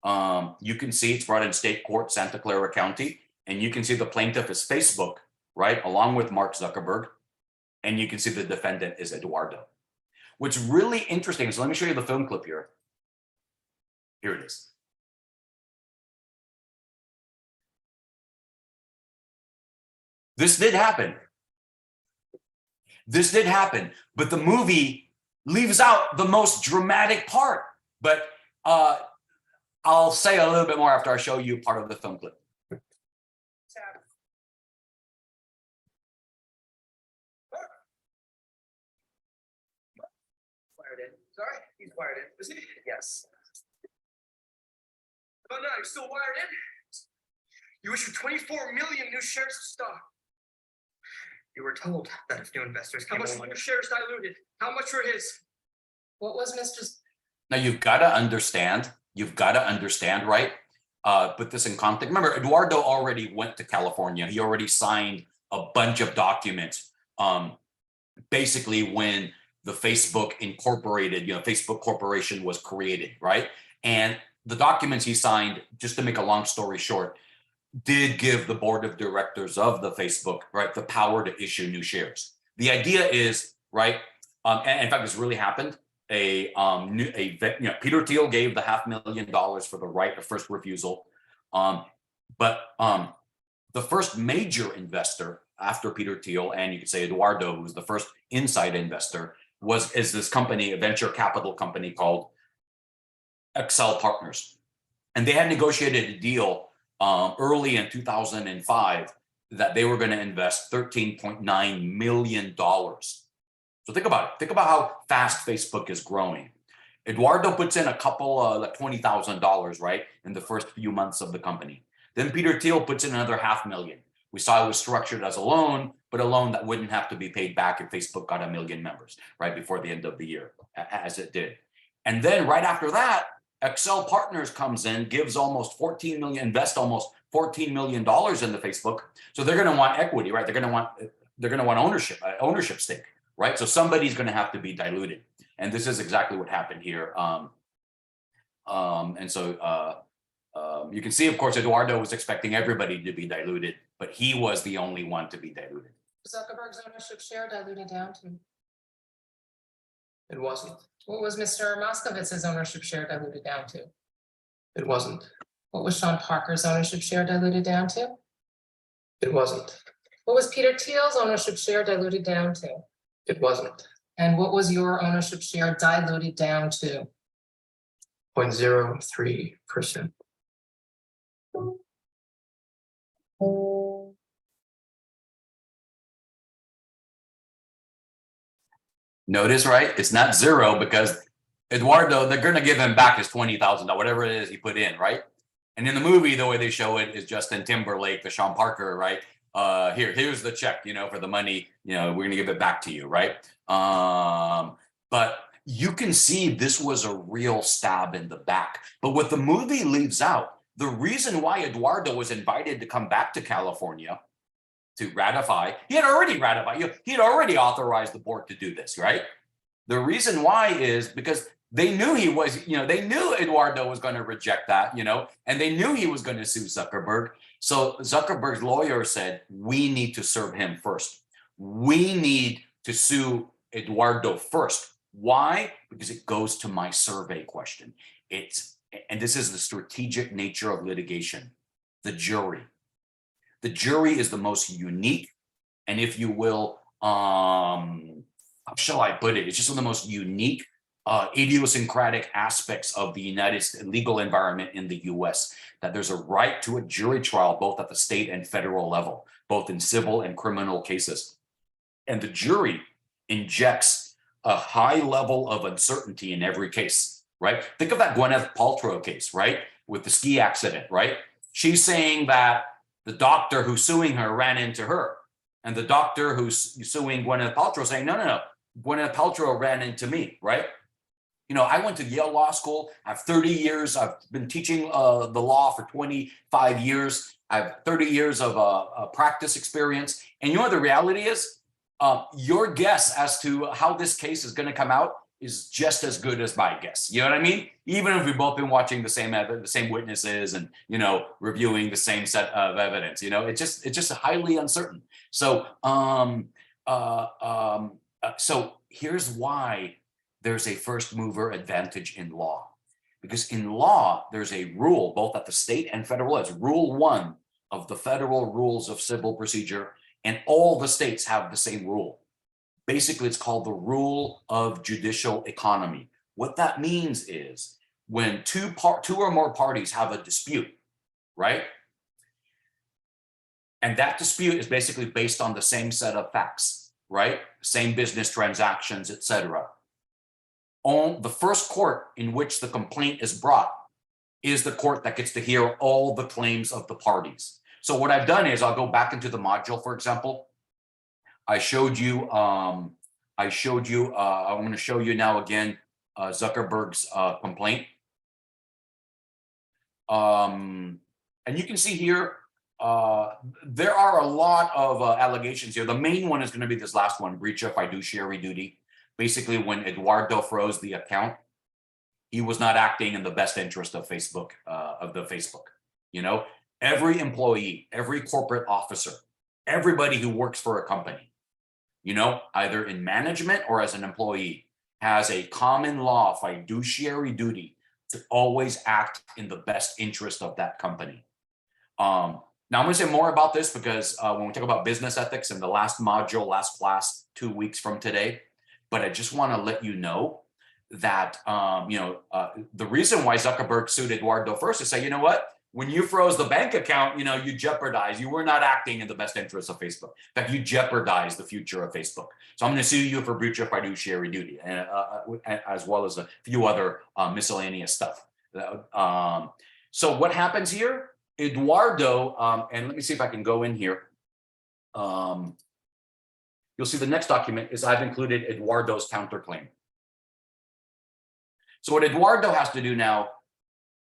You can see it's brought in state court, Santa Clara County, and you can see the plaintiff is Facebook, right? Along with Mark Zuckerberg. And you can see the defendant is Eduardo. What's really interesting is, let me show you the film clip here. Here it is. This did happen. This did happen, but the movie leaves out the most dramatic part. But I'll say a little bit more after I show you part of the film clip.
Sorry, he's wired in. Is he? Yes. Oh no, you're still wired in? You issued 24 million new shares of stock. You were told that if new investors came. How much were your shares diluted? How much were his? What was Mr.'s?
Now you've got to understand, right? Put this in context. Remember, Eduardo already went to California. He already signed a bunch of documents. Basically when the Facebook Incorporated, Facebook Corporation was created, right? And the documents he signed, just to make a long story short, did give the board of directors of the Facebook, right, the power to issue new shares. The idea is, right, and in fact, this really happened. Peter Thiel gave the $500,000 for the right of first refusal, but the first major investor after Peter Thiel, and you could say Eduardo, who was the first inside investor, is this company, a venture capital company called Excel Partners. And they had negotiated a deal early in 2005 that they were going to invest $13.9 million. So think about it. Think about how fast Facebook is growing. Eduardo puts in a couple, like $20,000, right, in the first few months of the company. Then Peter Thiel puts in another $500,000. We saw it was structured as a loan, but a loan that wouldn't have to be paid back if Facebook got 1 million members, right, before the end of the year, as it did. And then right after that, Excel Partners comes in, gives almost $14 million, invest almost $14 million into Facebook. So they're going to want equity, right? They're going to want ownership stake, right? So somebody's going to have to be diluted. And this is exactly what happened here. And so you can see, of course, Eduardo was expecting everybody to be diluted, but he was the only one to be diluted.
Zuckerberg's ownership share diluted down to?
It wasn't.
What was Mr. Moskowitz's ownership share diluted down to?
It wasn't.
What was Sean Parker's ownership share diluted down to?
It wasn't.
What was Peter Thiel's ownership share diluted down to?
It wasn't.
And what was your ownership share diluted down to?
0.03%.
Notice, right? It's not zero because Eduardo, they're going to give him back his $20,000, whatever it is he put in, right? And in the movie, the way they show it is Justin Timberlake, the Sean Parker, right? Here's the check, for the money, we're going to give it back to you, right? But you can see this was a real stab in the back. But what the movie leaves out, the reason why Eduardo was invited to come back to California to ratify, he had already ratified, he had already authorized the board to do this, right? The reason why is because they knew he was, they knew Eduardo was going to reject that, and they knew he was going to sue Zuckerberg. So Zuckerberg's lawyer said, we need to serve him first. We need to sue Eduardo first. Why? Because it goes to my survey question. And this is the strategic nature of litigation. The jury. The jury is the most unique, and if you will, how shall I put it? It's just one of the most unique, idiosyncratic aspects of the United States legal environment in the US, that there's a right to a jury trial, both at the state and federal level, both in civil and criminal cases. And the jury injects a high level of uncertainty in every case, right? Think of that Gwyneth Paltrow case, right? With the ski accident, right? She's saying that the doctor who's suing her ran into her. And the doctor who's suing Gwyneth Paltrow saying, no, Gwyneth Paltrow ran into me, right? I went to Yale Law School. I have 30 years. I've been teaching the law for 25 years. I have 30 years of practice experience. And the reality is, your guess as to how this case is going to come out is just as good as my guess. You know what I mean? Even if we've both been watching the same witnesses and, reviewing the same set of evidence, it's just highly uncertain. So, so here's why there's a first mover advantage in law. Because in law, there's a rule, both at the state and federal level. It's Rule 1 of the Federal Rules of Civil Procedure, and all the states have the same rule. Basically, it's called the rule of judicial economy. What that means is when two or more parties have a dispute, right? And that dispute is basically based on the same set of facts, right? Same business transactions, etc. The first court in which the complaint is brought is the court that gets to hear all the claims of the parties. So what I've done is I'll go back into the module, for example. I showed you, I'm going to show you now again, Zuckerberg's complaint. And you can see here, there are a lot of allegations here. The main one is going to be this last one, breach of fiduciary duty. Basically, when Eduardo froze the account, he was not acting in the best interest of Facebook, Every employee, every corporate officer, everybody who works for a company, either in management or as an employee, has a common law fiduciary duty to always act in the best interest of that company. Now, I'm going to say more about this because when we talk about business ethics in the last module, last class, 2 weeks from today, but I just want to let you know that, the reason why Zuckerberg sued Eduardo first is say, when you froze the bank account, you were not acting in the best interest of Facebook. In fact, you jeopardized the future of Facebook. So I'm going to sue you for breach of fiduciary duty, as well as a few other miscellaneous stuff. So what happens here? Eduardo, and let me see if I can go in here. You'll see the next document is I've included Eduardo's counterclaim. So what Eduardo has to do now,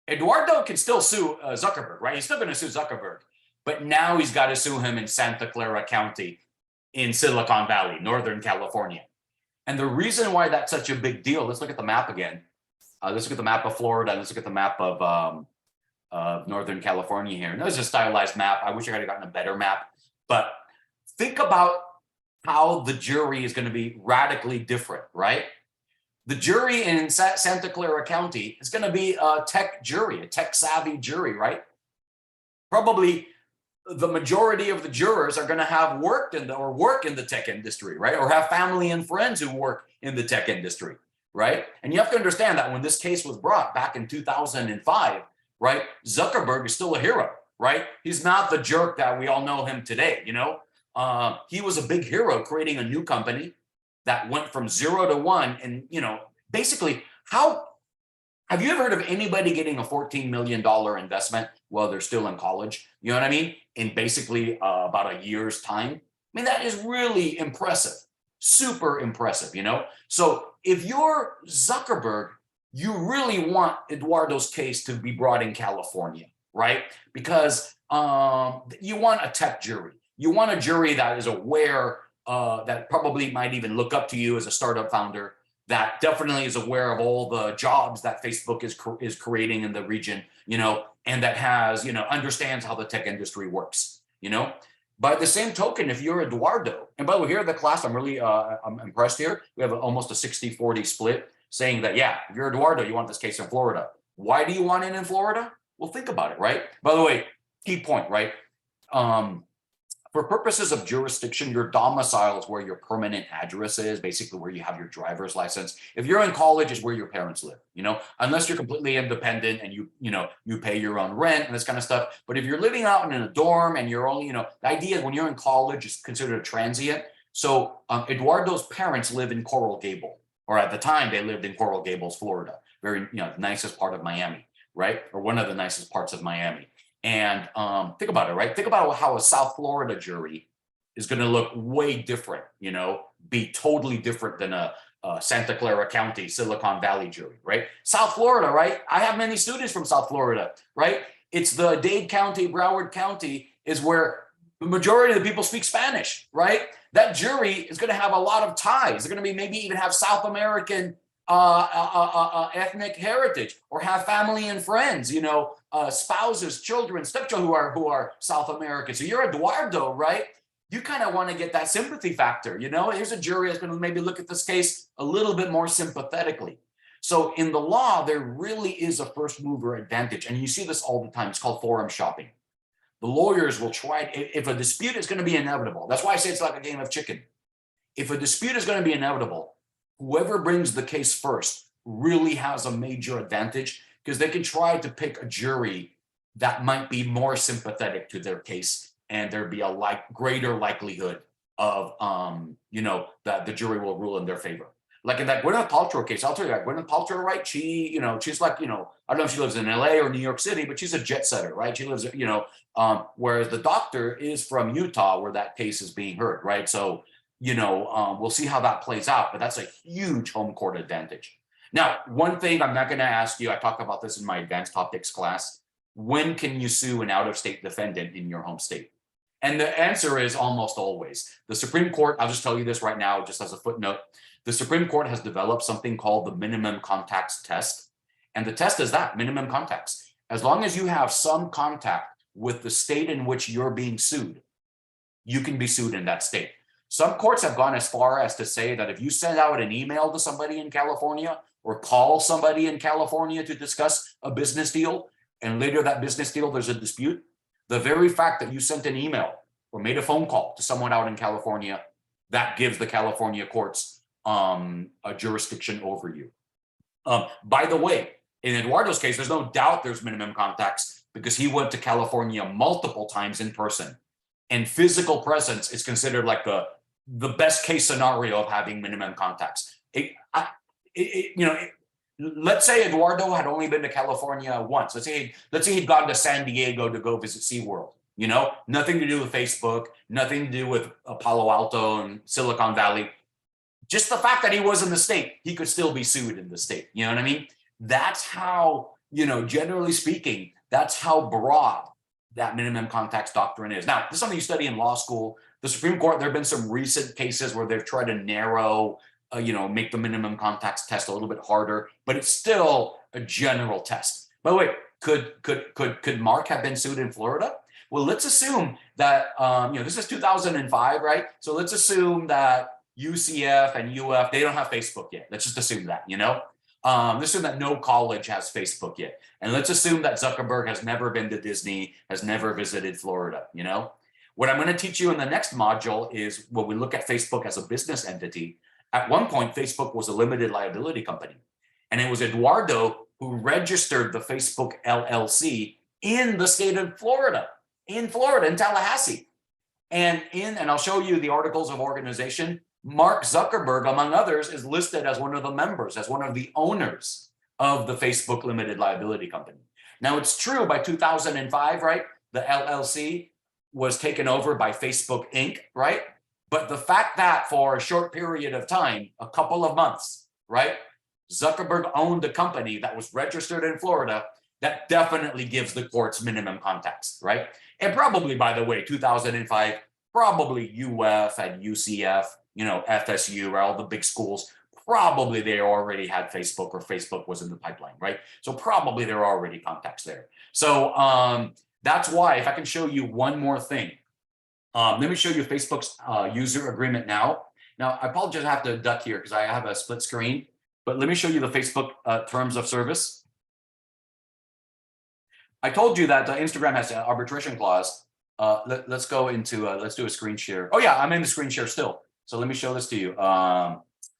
Eduardo can still sue Zuckerberg, right? He's still going to sue Zuckerberg, but now he's got to sue him in Santa Clara County in Silicon Valley, Northern California. And the reason why that's such a big deal, let's look at the map again. Let's look at the map of Florida. Let's look at the map of Northern California here. And this is a stylized map. I wish I had gotten a better map. But think about how the jury is going to be radically different, right? The jury in Santa Clara County is going to be a tech jury, a tech savvy jury, right? Probably the majority of the jurors are going to have worked in work in the tech industry, right? Or have family and friends who work in the tech industry, right? And you have to understand that when this case was brought back in 2005, right? Zuckerberg is still a hero, right? He's not the jerk that we all know him today, you know? He was a big hero creating a new company that went from 0 to 1. And, you know, basically, have you ever heard of anybody getting a $14 million investment while they're still in college? You know what I mean? In basically about a year's time. I mean, that is really impressive, super impressive, you know? So if you're Zuckerberg, you really want Eduardo's case to be brought in California, right? Because you want a tech jury. You want a jury that is aware, that probably might even look up to you as a startup founder, that definitely is aware of all the jobs that Facebook is creating in the region, you know, and that has, you know, understands how the tech industry works, you know. By the same token, if you're Eduardo, and by the way, here in the class, I'm really I'm impressed here. We have almost a 60-40 split saying that, yeah, if you're Eduardo, you want this case in Florida. Why do you want it in Florida? Well, think about it, right? By the way, key point, right? For purposes of jurisdiction, your domicile is where your permanent address is, basically where you have your driver's license. If you're in college, is where your parents live, you know, unless you're completely independent and you pay your own rent and this kind of stuff. But if you're living out in a dorm and you're only, you know, the idea is when you're in college, it's considered a transient. So Eduardo's parents live in Coral Gable, or at the time they lived in Coral Gables, Florida, very, you know, nicest part of Miami, right? Or one of the nicest parts of Miami. And think about it, right? Think about how a South Florida jury is going to look way different, you know, be totally different than a Santa Clara County, Silicon Valley jury, right? South Florida, right? I have many students from South Florida, right? It's the Dade County, Broward County is where the majority of the people speak Spanish, right? That jury is going to have a lot of ties. They're going to be maybe even have South American ethnic heritage, or have family and friends, you know, spouses, children, stepchildren who are South American. So you're Eduardo, right? You kind of want to get that sympathy factor, you know. Here's a jury that's going to maybe look at this case a little bit more sympathetically. So in the law, there really is a first mover advantage, and you see this all the time. It's called forum shopping. The lawyers will try, if a dispute is going to be inevitable, that's why I say it's like a game of chicken. If a dispute is going to be inevitable, whoever brings the case first really has a major advantage, because they can try to pick a jury that might be more sympathetic to their case, and there'd be a greater likelihood of you know, that the jury will rule in their favor. Like in that Gwyneth Paltrow case, I'll tell you that Gwyneth Paltrow, right? She, you know, she's like, you know, I don't know if she lives in LA or New York City, but she's a jet setter, right? She lives, you know, whereas the doctor is from Utah, where that case is being heard, right? So, you know, we'll see how that plays out, but that's a huge home court advantage. Now, one thing I'm not going to ask you, I talk about this in my advanced topics class. When can you sue an out-of-state defendant in your home state? And the answer is almost always. The Supreme Court, I'll just tell you this right now, just as a footnote, the Supreme Court has developed something called the minimum contacts test. And the test is that, minimum contacts. As long as you have some contact with the state in which you're being sued, you can be sued in that state. Some courts have gone as far as to say that if you send out an email to somebody in California, or call somebody in California to discuss a business deal, and later that business deal, there's a dispute, the very fact that you sent an email or made a phone call to someone out in California, that gives the California courts a jurisdiction over you. By the way, in Eduardo's case, there's no doubt there's minimum contacts, because he went to California multiple times in person, and physical presence is considered like the best case scenario of having minimum contacts. Let's say Eduardo had only been to California once. Let's say he'd gone to San Diego to go visit SeaWorld. You know, nothing to do with Facebook, nothing to do with Palo Alto and Silicon Valley. Just the fact that he was in the state, he could still be sued in the state. You know what I mean? That's how, you know, generally speaking, that's how broad that minimum contacts doctrine is. Now, this is something you study in law school. The Supreme Court, there have been some recent cases where they've tried to narrow make the minimum contacts test a little bit harder, but it's still a general test. By the way, could Mark have been sued in Florida? Well, let's assume that this is 2005, right? So let's assume that UCF and UF, they don't have Facebook yet. Let's just assume that, let's assume that no college has Facebook yet. And let's assume that Zuckerberg has never been to Disney, has never visited Florida, What I'm going to teach you in the next module is when we look at Facebook as a business entity. At one point, Facebook was a limited liability company. And it was Eduardo who registered the Facebook LLC in the state of Florida, in Tallahassee. And I'll show you the articles of organization. Mark Zuckerberg, among others, is listed as one of the members, as one of the owners of the Facebook limited liability company. Now, it's true by 2005, right? The LLC was taken over by Facebook Inc., right? But the fact that for a short period of time, a couple of months, right, Zuckerberg owned a company that was registered in Florida, that definitely gives the courts minimum contacts, right? And probably, by the way, 2005, probably UF and UCF, FSU, all the big schools, probably they already had Facebook or Facebook was in the pipeline, right? So probably there are already contacts there. So that's why, if I can show you one more thing, let me show you Facebook's user agreement now. Now, I apologize, I have to duck here because I have a split screen, but let me show you the Facebook terms of service. I told you that Instagram has an arbitration clause. Let's go into, let's do a screen share. Oh yeah, I'm in the screen share still. So let me show this to you.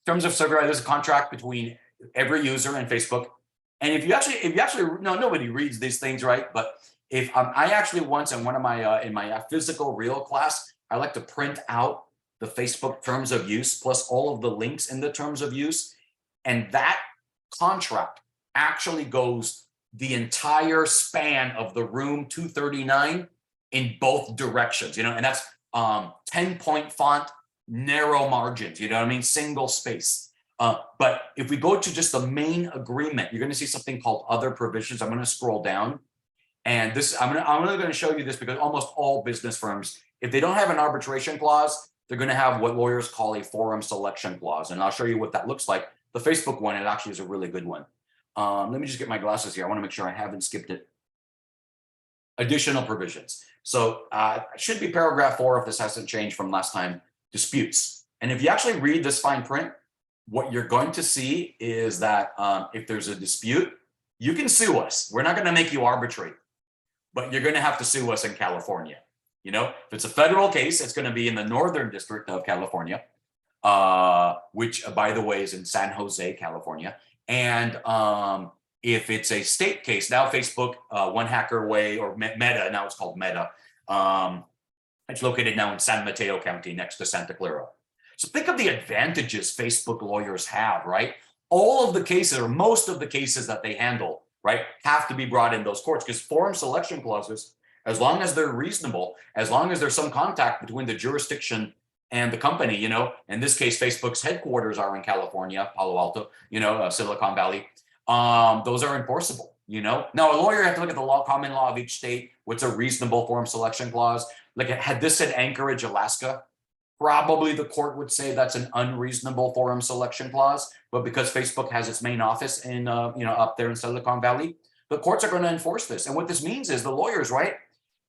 Terms of service, there's a contract between every user and Facebook. And if you actually, no, nobody reads these things, right? But if I actually once in one of my, in my physical real class, I like to print out the Facebook terms of use plus all of the links in the terms of use. And that contract actually goes the entire span of the room 239 in both directions, and that's 10-point font, narrow margins, you know what I mean? Single space. But if we go to just the main agreement, you're going to see something called other provisions. I'm going to scroll down. And this, I'm only going to show you this because almost all business firms, if they don't have an arbitration clause, they're going to have what lawyers call a forum selection clause. And I'll show you what that looks like. The Facebook one, it actually is a really good one. Let me just get my glasses here. I want to make sure I haven't skipped it. Additional provisions. So it should be paragraph 4 if this hasn't changed from last time. Disputes. And if you actually read this fine print, what you're going to see is that if there's a dispute, you can sue us. We're not going to make you arbitrate, but you're going to have to sue us in California. If it's a federal case, it's going to be in the Northern District of California, which, by the way, is in San Jose, California. And if it's a state case, now Facebook, One Hacker Way, or Meta, now it's called Meta, it's located now in San Mateo County next to Santa Clara. So think of the advantages Facebook lawyers have, right? All of the cases, or most of the cases that they handle, right, have to be brought in those courts because forum selection clauses, as long as they're reasonable, as long as there's some contact between the jurisdiction and the company, in this case, Facebook's headquarters are in California, Palo Alto, Silicon Valley. Those are enforceable, Now, a lawyer has to look at the common law of each state. What's a reasonable forum selection clause? Like, had this said Anchorage, Alaska, probably the court would say that's an unreasonable forum selection clause. But because Facebook has its main office in, up there in Silicon Valley, the courts are going to enforce this. And what this means is the lawyers, right?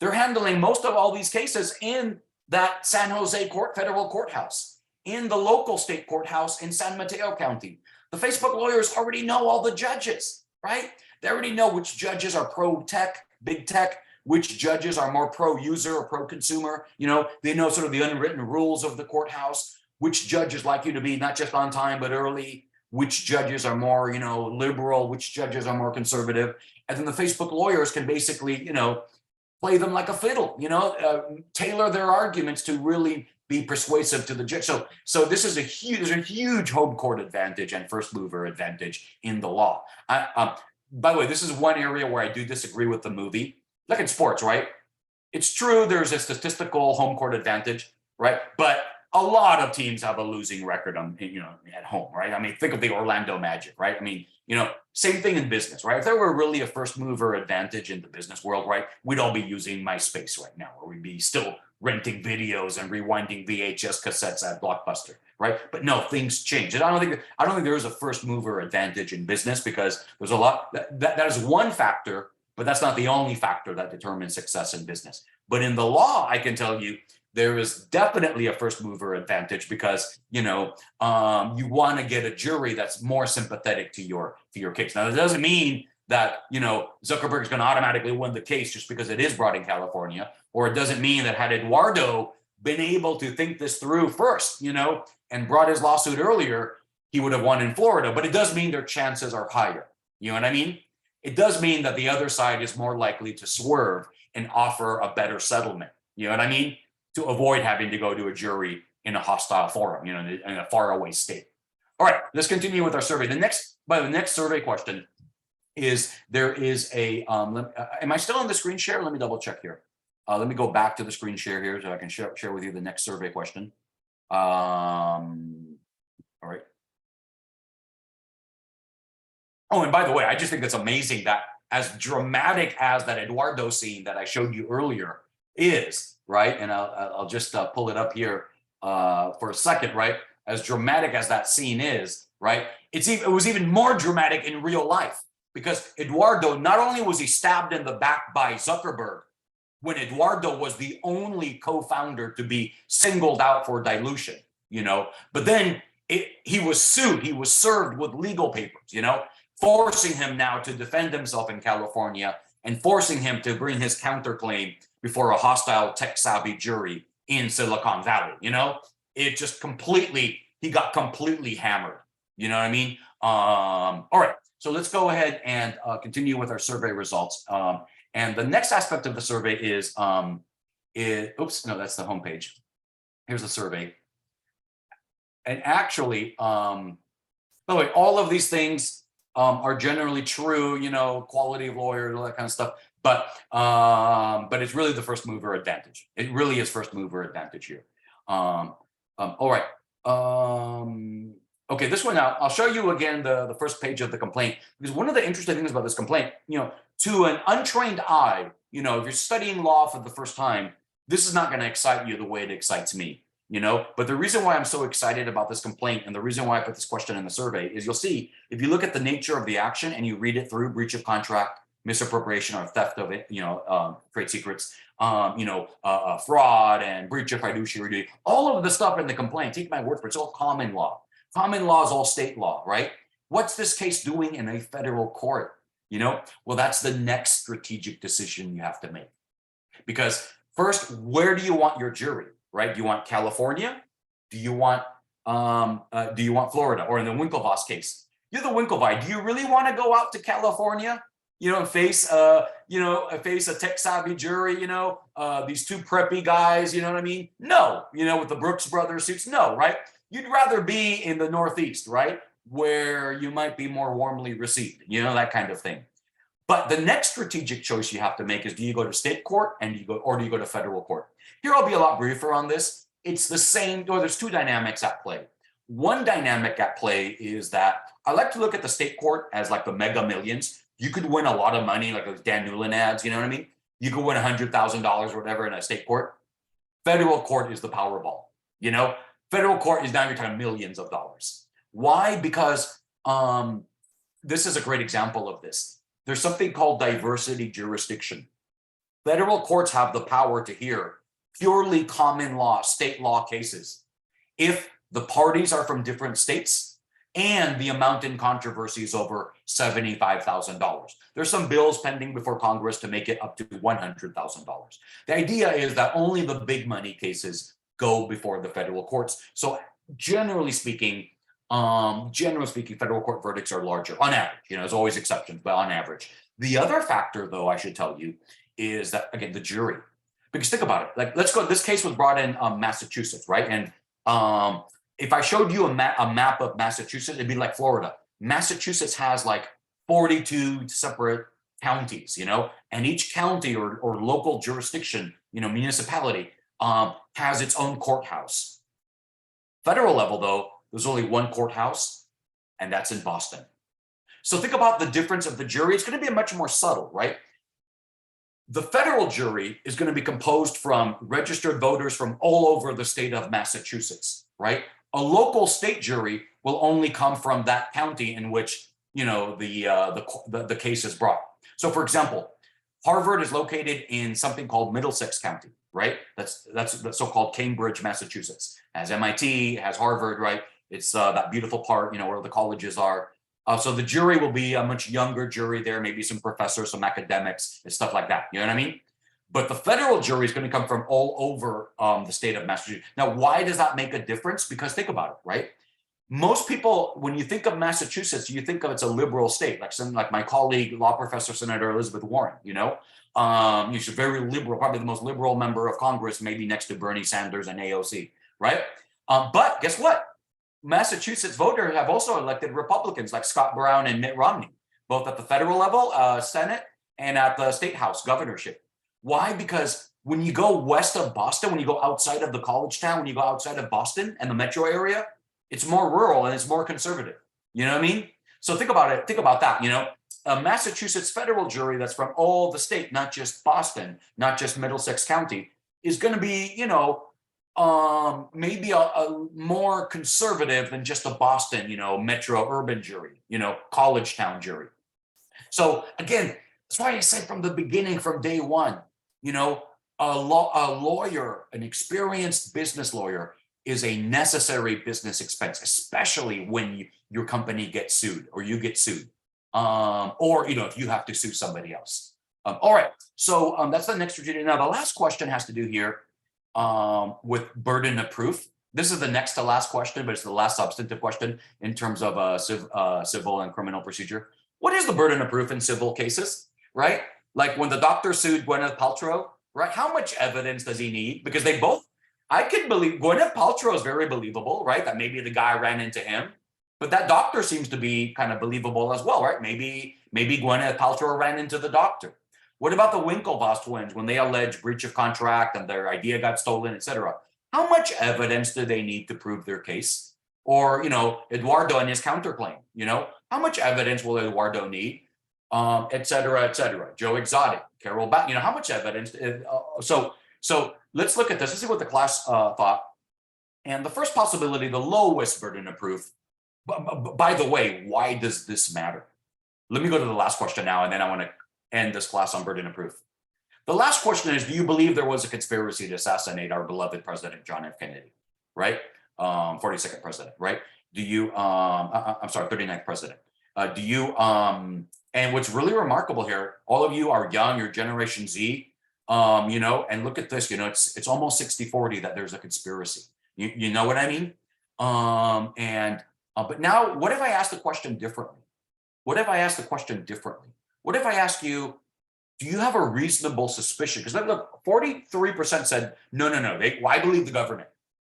They're handling most of all these cases in that San Jose federal courthouse, in the local state courthouse in San Mateo County. The Facebook lawyers already know all the judges, right? They already know which judges are pro-tech, big tech, which judges are more pro-user or pro-consumer. They know sort of the unwritten rules of the courthouse, which judges like you to be not just on time, but early, which judges are more, liberal, which judges are more conservative. And then the Facebook lawyers can basically, play them like a fiddle, tailor their arguments to really be persuasive to the judge. So this is there's a huge home court advantage and first mover advantage in the law. By the way, this is one area where I do disagree with the movie. Like in sports, right? It's true there's a statistical home court advantage, right? But a lot of teams have a losing record on, at home, right? I mean, think of the Orlando Magic, right? I mean, same thing in business, right? If there were really a first mover advantage in the business world, right, we'd all be using MySpace right now, or we'd be still renting videos and rewinding VHS cassettes at Blockbuster, right? But no, things change. And I don't think there is a first mover advantage in business, because there's a lot that is one factor, but that's not the only factor that determines success in business. But in the law, I can tell you, there is definitely a first mover advantage, because you want to get a jury that's more sympathetic to your case. Now, that doesn't mean that Zuckerberg is going to automatically win the case just because it is brought in California, or it doesn't mean that had Eduardo been able to think this through first, and brought his lawsuit earlier, he would have won in Florida. But it does mean their chances are higher. You know what I mean? It does mean that the other side is more likely to swerve and offer a better settlement. You know what I mean? To avoid having to go to a jury in a hostile forum, in a faraway state. All right, let's continue with our survey. The next survey question is, there is a, am I still on the screen share? Let me double check here. Let me go back to the screen share here so I can share with you the next survey question. All right. Oh, and by the way, I just think it's amazing that as dramatic as that Eduardo scene that I showed you earlier is, right? And I'll just pull it up here for a second, right? As dramatic as that scene is, right? It was even more dramatic in real life, because Eduardo, not only was he stabbed in the back by Zuckerberg, when Eduardo was the only co-founder to be singled out for dilution, but then he was sued, he was served with legal papers, forcing him now to defend himself in California and forcing him to bring his counterclaim before a hostile tech-savvy jury in Silicon Valley. It just he got completely hammered. You know what I mean? All right, so let's go ahead and continue with our survey results. And the next aspect of the survey is, oops, no, that's the homepage. Here's the survey. And actually, by the way, all of these things are generally true, quality of lawyers, all that kind of stuff. But it's really the first mover advantage. It really is first mover advantage here. All right. Okay, this one now, I'll show you again the first page of the complaint, because one of the interesting things about this complaint, to an untrained eye, if you're studying law for the first time, this is not going to excite you the way it excites me, But the reason why I'm so excited about this complaint, and the reason why I put this question in the survey, is you'll see, if you look at the nature of the action and you read it through: breach of contract, misappropriation or theft of it, trade secrets, fraud and breach of fiduciary duty, all of the stuff in the complaint, take my word for it, it's all common law. Common law is all state law, right? What's this case doing in a federal court? Well, that's the next strategic decision you have to make. Because first, where do you want your jury, right? Do you want California? Do you want Florida? Or in the Winklevoss case, you're the Winklevi. Do you really want to go out to California, and face a tech-savvy jury, these two preppy guys, you know what I mean? No, with the Brooks Brothers suits, no, right? You'd rather be in the Northeast, right? Where you might be more warmly received, that kind of thing. But the next strategic choice you have to make is, do you go to state court or do you go to federal court? Here, I'll be a lot briefer on this. It's the same, or there's two dynamics at play. One dynamic at play is that I like to look at the state court as like the mega millions. You could win a lot of money, like those Dan Newland ads, you know what I mean? You could win $100,000 or whatever in a state court. Federal court is the Powerball, Federal court is now you're talking millions of dollars. Why? Because this is a great example of this. There's something called diversity jurisdiction. Federal courts have the power to hear purely common law, state law cases, if the parties are from different states and the amount in controversy is over $75,000. There's some bills pending before Congress to make it up to $100,000. The idea is that only the big money cases go before the federal courts. So generally speaking, federal court verdicts are larger on average. There's always exceptions, but on average. The other factor, though, I should tell you, is that, again, the jury. Because think about it. Like, let's go. This case was brought in Massachusetts, right? And if I showed you a map of Massachusetts, it'd be like Florida. Massachusetts has like 42 separate counties, and each county or local jurisdiction, municipality, has its own courthouse. Federal level, though, there's only one courthouse, and that's in Boston. So think about the difference of the jury. It's going to be much more subtle, right? The federal jury is going to be composed from registered voters from all over the state of Massachusetts, right? A local state jury will only come from that county in which, you know, the case is brought. So, for example, Harvard is located in something called Middlesex County, right? That's the so-called Cambridge, Massachusetts. Has MIT, has Harvard, right? It's that beautiful part, you know, where the colleges are. So the jury will be a much younger jury there, maybe some professors, some academics, and stuff like that. You know what I mean? But the federal jury is going to come from all over the state of Massachusetts. Now, why does that make a difference? Because think about it, right? Most people, when you think of Massachusetts, you think of it's a liberal state, like my colleague, law professor, Senator Elizabeth Warren. You know, she's very liberal, probably the most liberal member of Congress, maybe next to Bernie Sanders and AOC, right? But guess what? Massachusetts voters have also elected Republicans like Scott Brown and Mitt Romney, both at the federal level, Senate, and at the state house governorship. Why? Because when you go west of Boston, when you go outside of the college town, when you go outside of Boston and the metro area, it's more rural and it's more conservative. You know what I mean? So think about it. Think about that. You know, a Massachusetts federal jury that's from all the state, not just Boston, not just Middlesex County, is going to be, you know, maybe a more conservative than just a Boston, you know, metro urban jury, you know, college town jury. So again, that's why I said from the beginning, from day one, you know, a lawyer, an experienced business lawyer, is a necessary business expense, especially when your company gets sued or you get sued, or, you know, if you have to sue somebody else. All right, so that's the next strategy. Now, the last question has to do here with burden of proof. This is the next to last question, but it's the last substantive question in terms of civil and criminal procedure. What is the burden of proof in civil cases, right? Like when the doctor sued Gwyneth Paltrow, right? How much evidence does he need? Because they both, I could believe Gwyneth Paltrow is very believable, right? That maybe the guy ran into him, but that doctor seems to be kind of believable as well, right? Maybe Gwyneth Paltrow ran into the doctor. What about the Winklevoss twins when they allege breach of contract and their idea got stolen, et cetera? How much evidence do they need to prove their case? Or, you know, Eduardo and his counterclaim, you know, how much evidence will Eduardo need? Et cetera, et cetera. Joe Exotic, Carol Batt, you know, how much evidence? So let's look at this. Let's see what the class thought. And the first possibility, the lowest burden of proof. By the way, why does this matter? Let me go to the last question now, and then I want to end this class on burden of proof. The last question is, do you believe there was a conspiracy to assassinate our beloved President John F. Kennedy, right? 42nd president, right? Do you, I'm sorry, 39th president. Do you, and what's really remarkable here, all of you are young, you're Generation Z, you know, and look at this, you know, it's almost 60-40 that there's a conspiracy. You know what I mean? But now, what if I ask the question differently? What if I ask the question differently? What if I ask you, do you have a reasonable suspicion? Because look, 43% said, no. I believe the government,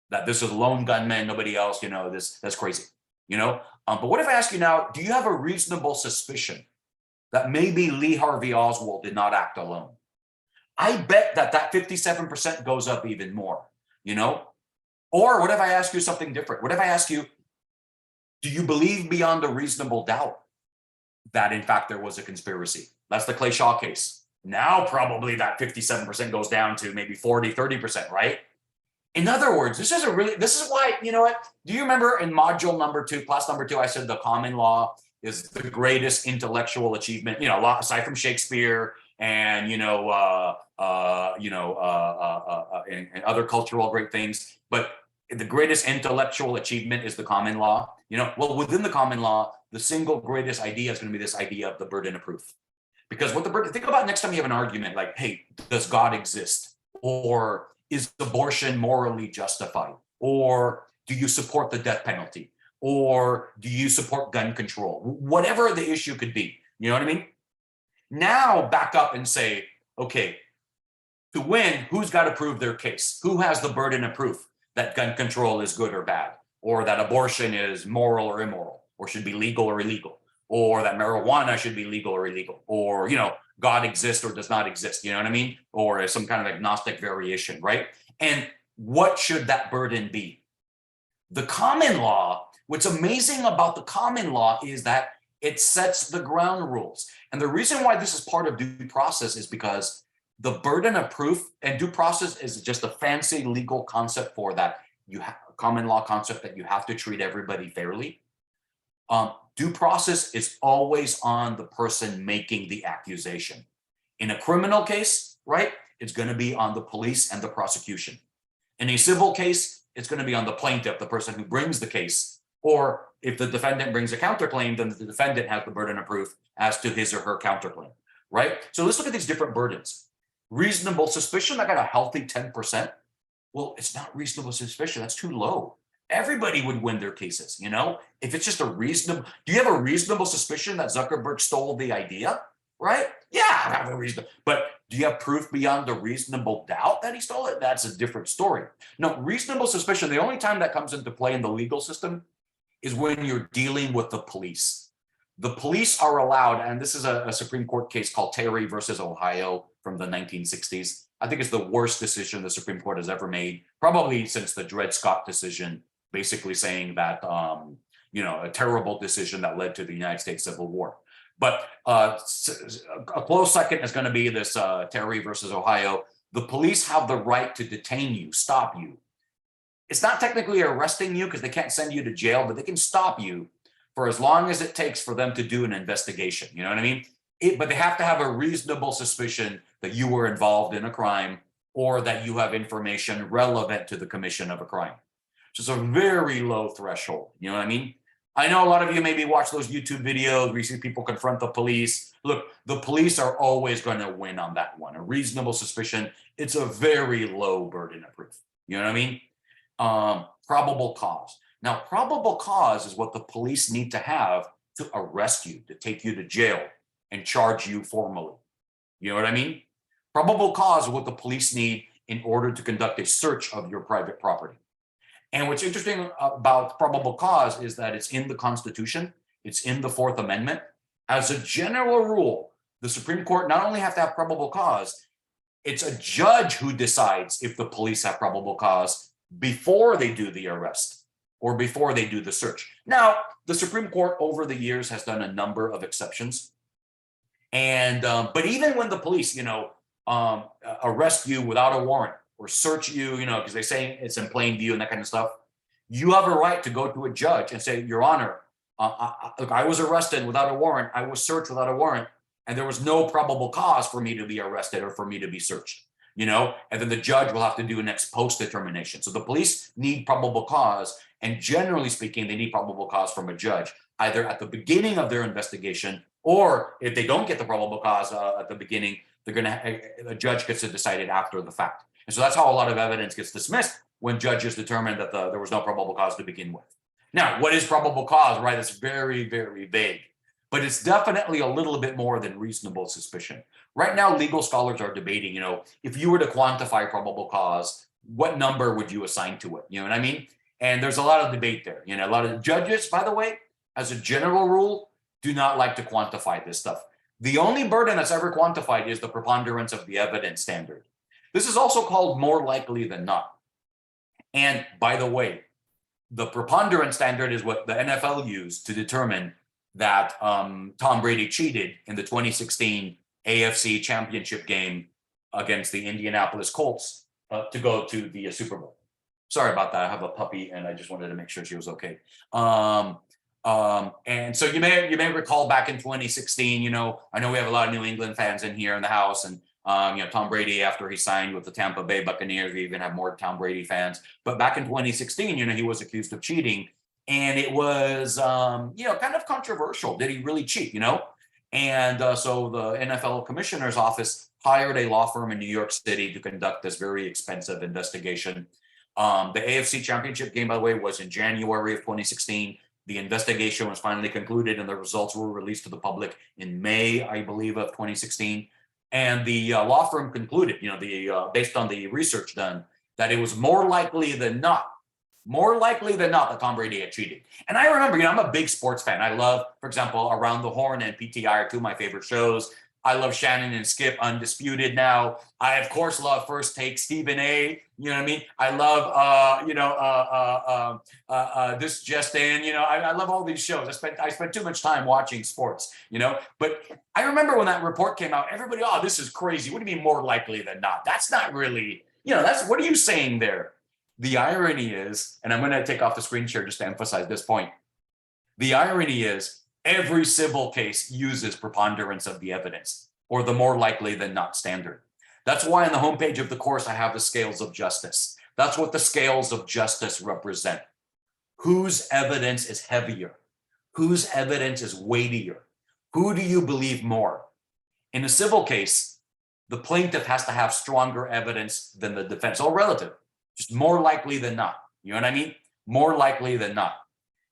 that this is a lone gunman, nobody else, you know, that's crazy, you know? But what if I ask you now, do you have a reasonable suspicion that maybe Lee Harvey Oswald did not act alone? I bet that 57% goes up even more, you know? Or what if I ask you something different? What if I ask you, do you believe beyond a reasonable doubt that in fact there was a conspiracy? That's the Clay Shaw case. Now probably that 57% goes down to maybe 40-30%, right? In other words, this is why, you know what? Do you remember in module number 2, class number 2, I said the common law is the greatest intellectual achievement, you know, aside from Shakespeare and, and other cultural great things, but the greatest intellectual achievement is the common law. You know, well, within the common law, the single greatest idea is going to be this idea of the burden of proof. Because what the burden, think about next time you have an argument like, hey, does God exist? Or is abortion morally justified? Or do you support the death penalty? Or do you support gun control? Whatever the issue could be, you know what I mean? Now back up and say, okay, to win, who's got to prove their case? Who has the burden of proof that gun control is good or bad? Or that abortion is moral or immoral? Or should be legal or illegal? Or that marijuana should be legal or illegal? Or, you know, God exists or does not exist, you know what I mean? Or some kind of agnostic variation, right? And what should that burden be? The common law, what's amazing about the common law is that it sets the ground rules. And the reason why this is part of due process is because the burden of proof, and due process is just a fancy legal concept for that you have a common law concept that you have to treat everybody fairly. Due process is always on the person making the accusation. In a criminal case, right, it's going to be on the police and the prosecution. In a civil case, it's going to be on the plaintiff, the person who brings the case. Or if the defendant brings a counterclaim, then the defendant has the burden of proof as to his or her counterclaim, right? So let's look at these different burdens. Reasonable suspicion, I got a healthy 10%. Well, it's not reasonable suspicion, that's too low. Everybody would win their cases, you know? If it's just a reasonable, do you have a reasonable suspicion that Zuckerberg stole the idea, right? Yeah, I have a reason, but do you have proof beyond a reasonable doubt that he stole it? That's a different story. No, reasonable suspicion, the only time that comes into play in the legal system is when you're dealing with the police. The police are allowed, and this is a Supreme Court case called Terry versus Ohio from the 1960s. I think it's the worst decision the Supreme Court has ever made, probably since the Dred Scott decision, basically saying that, a terrible decision that led to the United States Civil War. But a close second is going to be this Terry versus Ohio. The police have the right to detain you, stop you. It's not technically arresting you because they can't send you to jail, but they can stop you for as long as it takes for them to do an investigation. You know what I mean? But they have to have a reasonable suspicion that you were involved in a crime or that you have information relevant to the commission of a crime. So it's a very low threshold. You know what I mean? I know a lot of you maybe watch those YouTube videos where you see people confront the police. Look, the police are always going to win on that one. A reasonable suspicion, it's a very low burden of proof. You know what I mean? Probable cause. Now, probable cause is what the police need to have to arrest you, to take you to jail and charge you formally. You know what I mean? Probable cause is what the police need in order to conduct a search of your private property. And what's interesting about probable cause is that it's in the Constitution, it's in the Fourth Amendment. As a general rule, the Supreme Court not only have to have probable cause, it's a judge who decides if the police have probable cause before they do the arrest or before they do the search. Now, the Supreme Court over the years has done a number of exceptions. And but even when the police, arrest you without a warrant or search you, because they say it's in plain view and that kind of stuff, you have a right to go to a judge and say, Your Honor, look, I was arrested without a warrant. I was searched without a warrant, and there was no probable cause for me to be arrested or for me to be searched. And then the judge will have to do an ex post determination. So the police need probable cause, and generally speaking, they need probable cause from a judge, either at the beginning of their investigation, or if they don't get the probable cause at the beginning, a judge gets to decide it after the fact. And so that's how a lot of evidence gets dismissed when judges determine that there was no probable cause to begin with. Now, what is probable cause, right? It's very, very vague, but it's definitely a little bit more than reasonable suspicion. Right now, legal scholars are debating, if you were to quantify probable cause, what number would you assign to it? You know what I mean? And there's a lot of debate there. A lot of judges, by the way, as a general rule, do not like to quantify this stuff. The only burden that's ever quantified is the preponderance of the evidence standard. This is also called more likely than not. And by the way, the preponderance standard is what the NFL used to determine that Tom Brady cheated in the 2016 AFC Championship game against the Indianapolis Colts to go to the Super Bowl. Sorry about that. I have a puppy, and I just wanted to make sure she was okay. And so you may recall back in 2016, I know we have a lot of New England fans in here in the house, and Tom Brady, after he signed with the Tampa Bay Buccaneers, we even have more Tom Brady fans. But back in 2016, he was accused of cheating, and it was, kind of controversial. Did he really cheat? And so the NFL commissioner's office hired a law firm in New York City to conduct this very expensive investigation. The AFC Championship game, by the way, was in January of 2016. The investigation was finally concluded, and the results were released to the public in May, I believe, of 2016. And the law firm concluded, based on the research done, that it was more likely than not that Tom Brady had cheated. And I remember, I'm a big sports fan. I love, for example, Around the Horn and PTI are two of my favorite shows. I love Shannon and Skip, Undisputed now. I, of course, love First Take, Stephen A. You know what I mean? I love, This Just In. I love all these shows. I spent too much time watching sports, But I remember when that report came out, everybody, oh, this is crazy. What do you mean more likely than not? That's not really, that's, what are you saying there? The irony is, and I'm going to take off the screen share just to emphasize this point. The irony is, every civil case uses preponderance of the evidence, or the more likely than not standard. That's why on the homepage of the course, I have the scales of justice. That's what the scales of justice represent. Whose evidence is heavier? Whose evidence is weightier? Who do you believe more? In a civil case, the plaintiff has to have stronger evidence than the defense, all relative, just more likely than not. You know what I mean? More likely than not.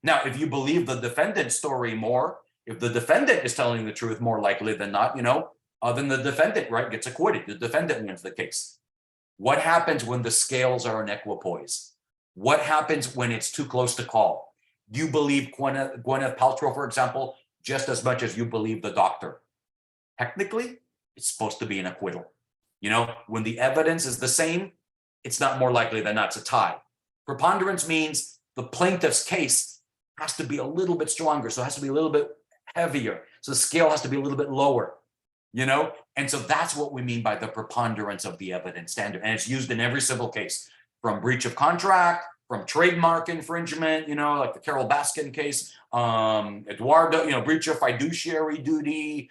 Now, if you believe the defendant's story more, if the defendant is telling the truth more likely than not, then the defendant, right, gets acquitted. The defendant wins the case. What happens when the scales are in equipoise? What happens when it's too close to call? Do you believe Gwyneth Paltrow, for example, just as much as you believe the doctor? Technically, it's supposed to be an acquittal. When the evidence is the same, it's not more likely than not, it's a tie. Preponderance means the plaintiff's case has to be a little bit stronger, so it has to be a little bit heavier. So the scale has to be a little bit lower, And so that's what we mean by the preponderance of the evidence standard. And it's used in every civil case, from breach of contract, from trademark infringement, like the Carol Baskin case, Eduardo, breach of fiduciary duty,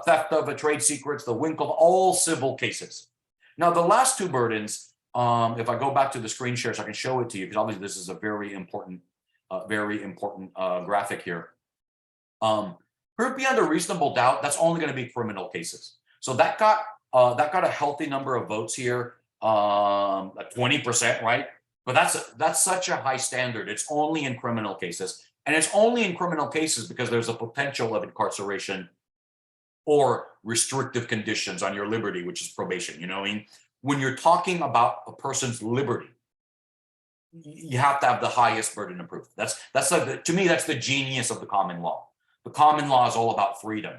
theft of a trade secrets, the Winkle, all civil cases. Now, the last two burdens, if I go back to the screen share so I can show it to you, because obviously this is a very important graphic here. Proof beyond a reasonable doubt, that's only going to be criminal cases. So that got a healthy number of votes here, like 20%, right? But that's such a high standard. It's only in criminal cases, and it's only in criminal cases because there's a potential of incarceration or restrictive conditions on your liberty, which is probation. When you're talking about a person's liberty, you have to have the highest burden of proof. To me, that's the genius of the common law. The common law is all about freedom,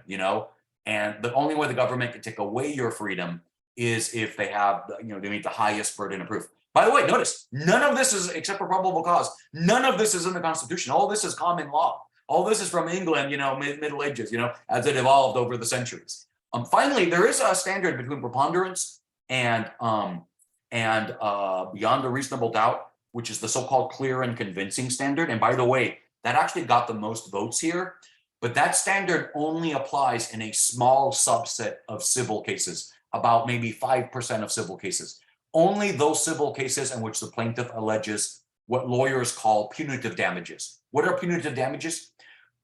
and the only way the government can take away your freedom is if they have, they meet the highest burden of proof. By the way, notice none of this is, except for probable cause, none of this is in the Constitution. All this is common law. All this is from England, Middle Ages, as it evolved over the centuries. Finally, there is a standard between preponderance and beyond a reasonable doubt, which is the so-called clear and convincing standard. And by the way, that actually got the most votes here, but that standard only applies in a small subset of civil cases, about maybe 5% of civil cases. Only those civil cases in which the plaintiff alleges what lawyers call punitive damages. What are punitive damages?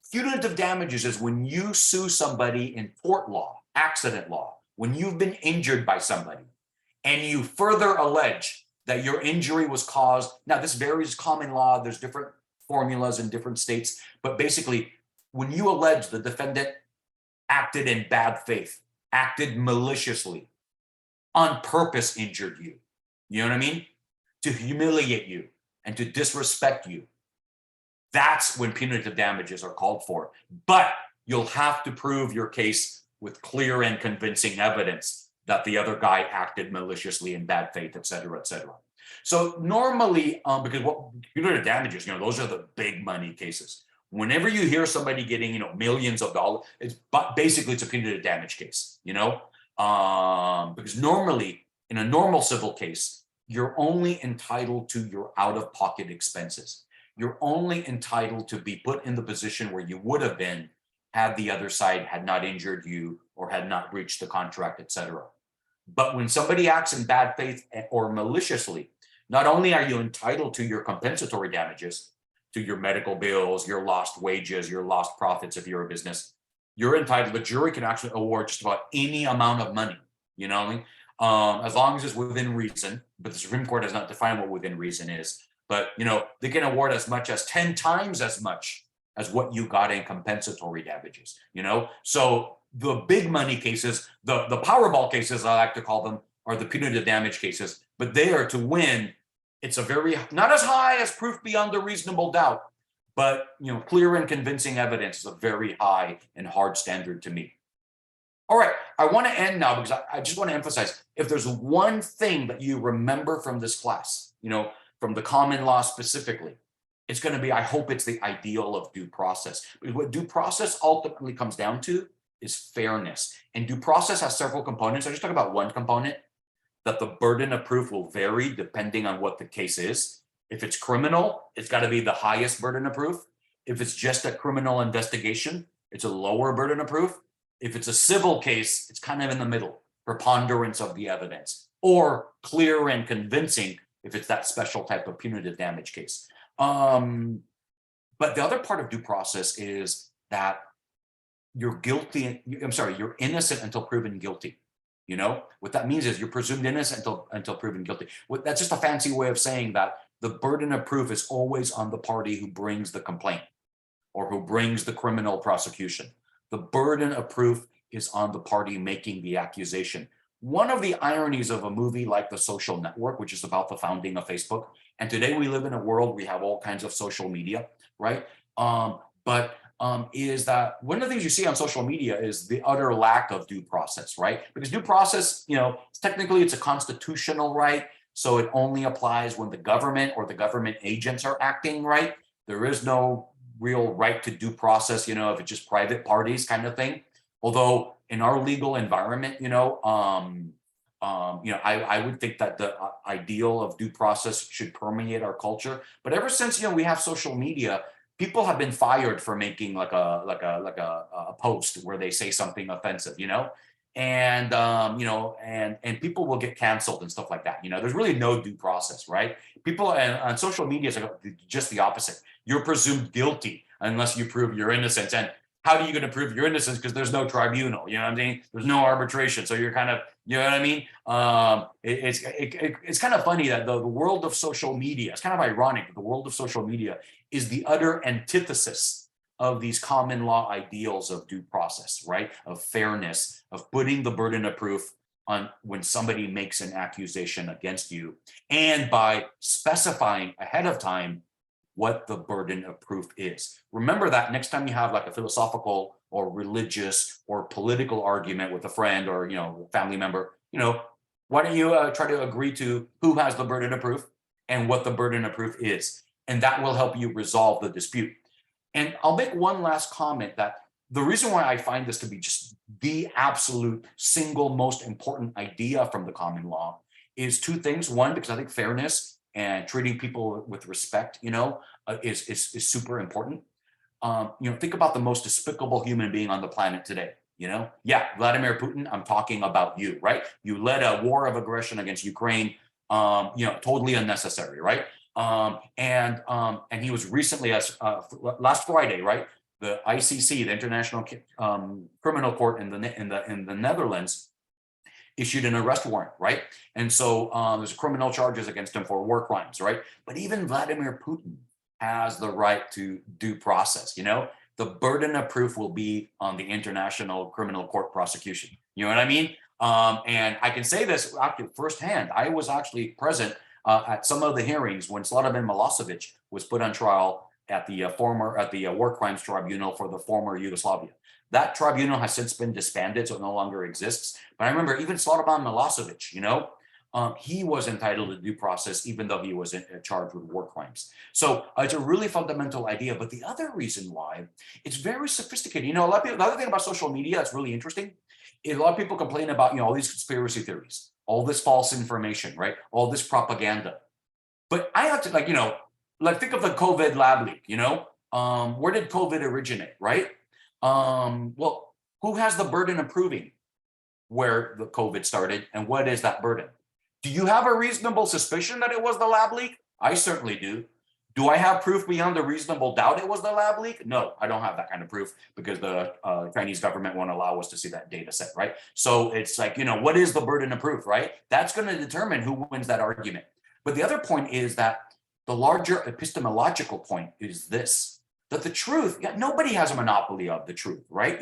Punitive damages is when you sue somebody in tort law, accident law, when you've been injured by somebody, and you further allege that your injury was caused. Now, this varies common law. There's different formulas in different states. But basically, when you allege the defendant acted in bad faith, acted maliciously, on purpose injured you, you know what I mean? To humiliate you and to disrespect you, that's when punitive damages are called for. But you'll have to prove your case with clear and convincing evidence that the other guy acted maliciously in bad faith, et cetera, et cetera. So normally, because what punitive damages, those are the big money cases. Whenever you hear somebody getting, millions of dollars, it's a punitive damage case, because normally in a normal civil case, you're only entitled to your out-of-pocket expenses. You're only entitled to be put in the position where you would have been had the other side had not injured you or had not breached the contract, et cetera. But when somebody acts in bad faith or maliciously, not only are you entitled to your compensatory damages, to your medical bills, your lost wages, your lost profits if you're a business, you're entitled, the jury can actually award just about any amount of money, as long as it's within reason. But the Supreme Court has not defined what within reason is. But, they can award as much as 10 times as much as what you got in compensatory damages, So the big money cases, the Powerball cases, I like to call them, are the punitive damage cases. But they are to win. It's not as high as proof beyond a reasonable doubt, but, clear and convincing evidence is a very high and hard standard to meet. All right, I want to end now because I just want to emphasize, if there's one thing that you remember from this class, from the common law specifically, it's going to be, I hope it's the ideal of due process. Because what due process ultimately comes down to is fairness. And due process has several components. I just talk about one component, that the burden of proof will vary depending on what the case is. If it's criminal, it's got to be the highest burden of proof. If it's just a criminal investigation, it's a lower burden of proof. If it's a civil case, it's kind of in the middle, preponderance of the evidence, or clear and convincing if it's that special type of punitive damage case. But the other part of due process is that you're innocent until proven guilty. What that means is you're presumed innocent until proven guilty. That's just a fancy way of saying that the burden of proof is always on the party who brings the complaint or who brings the criminal prosecution. The burden of proof is on the party making the accusation. One of the ironies of a movie like The Social Network, which is about the founding of Facebook, and today we live in a world we have all kinds of social media, right? Is that one of the things you see on social media is the utter lack of due process, right? Because due process, technically it's a constitutional right, so it only applies when the government or the government agents are acting, right? There is no real right to due process, if it's just private parties kind of thing. Although in our legal environment, I would think that the ideal of due process should permeate our culture. But ever since we have social media, people have been fired for making like a post where they say something offensive, and people will get canceled and stuff like that. There's really no due process, right? People on social media is just the opposite. You're presumed guilty unless you prove your innocence. And how are you going to prove your innocence? Because there's no tribunal, you know what I'm saying? There's no arbitration. So you're kind of, you know what I mean? It's kind of funny that the world of social media, it's kind of ironic that the world of social media is the utter antithesis of these common law ideals of due process, right? Of fairness, of putting the burden of proof on when somebody makes an accusation against you, and by specifying ahead of time what the burden of proof is. Remember that next time you have like a philosophical or religious or political argument with a friend or family member, why don't you try to agree to who has the burden of proof and what the burden of proof is, and that will help you resolve the dispute. And I'll make one last comment that the reason why I find this to be just the absolute single most important idea from the common law is two things. One, because I think fairness and treating people with respect, is super important. Think about the most despicable human being on the planet today. Vladimir Putin, I'm talking about you, right? You led a war of aggression against Ukraine, totally unnecessary, right? And he was recently, last Friday, right? The ICC, the International Criminal Court in the Netherlands, issued an arrest warrant, right? And so there's criminal charges against him for war crimes, right? But even Vladimir Putin has the right to due process. The burden of proof will be on the International Criminal Court prosecution. You know what I mean? And I can say this actually firsthand. I was actually present at some of the hearings when Slobodan Milosevic was put on trial at the War Crimes Tribunal for the former Yugoslavia. That tribunal has since been disbanded, so it no longer exists. But I remember even Slobodan Milosevic, he was entitled to due process, even though he was charged with war crimes. So it's a really fundamental idea. But the other reason why it's very sophisticated, a lot of people, the other thing about social media that's really interesting is a lot of people complain about, all these conspiracy theories, all this false information, right? All this propaganda. But I have to think of the COVID lab leak, where did COVID originate, right? Well, who has the burden of proving where the COVID started and what is that burden? Do you have a reasonable suspicion that it was the lab leak? I certainly do. Do I have proof beyond a reasonable doubt it was the lab leak? No, I don't have that kind of proof because the Chinese government won't allow us to see that data set, right? So it's like, what is the burden of proof, right? That's going to determine who wins that argument. But the other point is that the larger epistemological point is this, that the truth, nobody has a monopoly of the truth, right?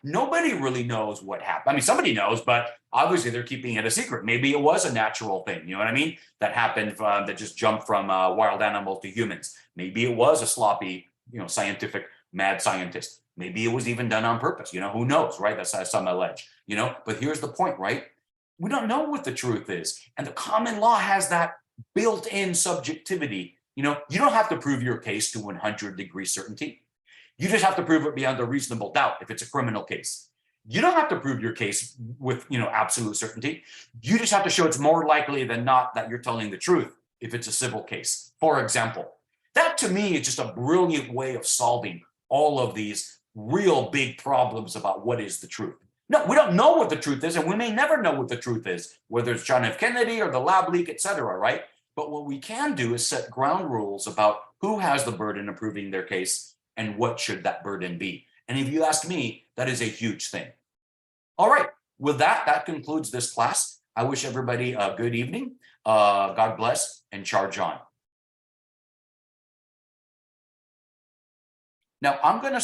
Nobody really knows what happened. I mean, somebody knows, but obviously they're keeping it a secret. Maybe it was a natural thing, you know what I mean? That happened, that just jumped from wild animals to humans. Maybe it was a sloppy, scientific mad scientist. Maybe it was even done on purpose. Who knows, right? That's how some allege, but here's the point, right? We don't know what the truth is. And the common law has that built-in subjectivity. You don't have to prove your case to 100-degree certainty. You just have to prove it beyond a reasonable doubt if it's a criminal case. You don't have to prove your case with, absolute certainty. You just have to show it's more likely than not that you're telling the truth if it's a civil case. For example, that to me is just a brilliant way of solving all of these real big problems about what is the truth. No, we don't know what the truth is, and we may never know what the truth is, whether it's John F. Kennedy or the lab leak, et cetera, right? But what we can do is set ground rules about who has the burden of proving their case and what should that burden be. And if you ask me, that is a huge thing. All right, with that concludes this class. I wish everybody a good evening. God bless and charge on. Now I'm going to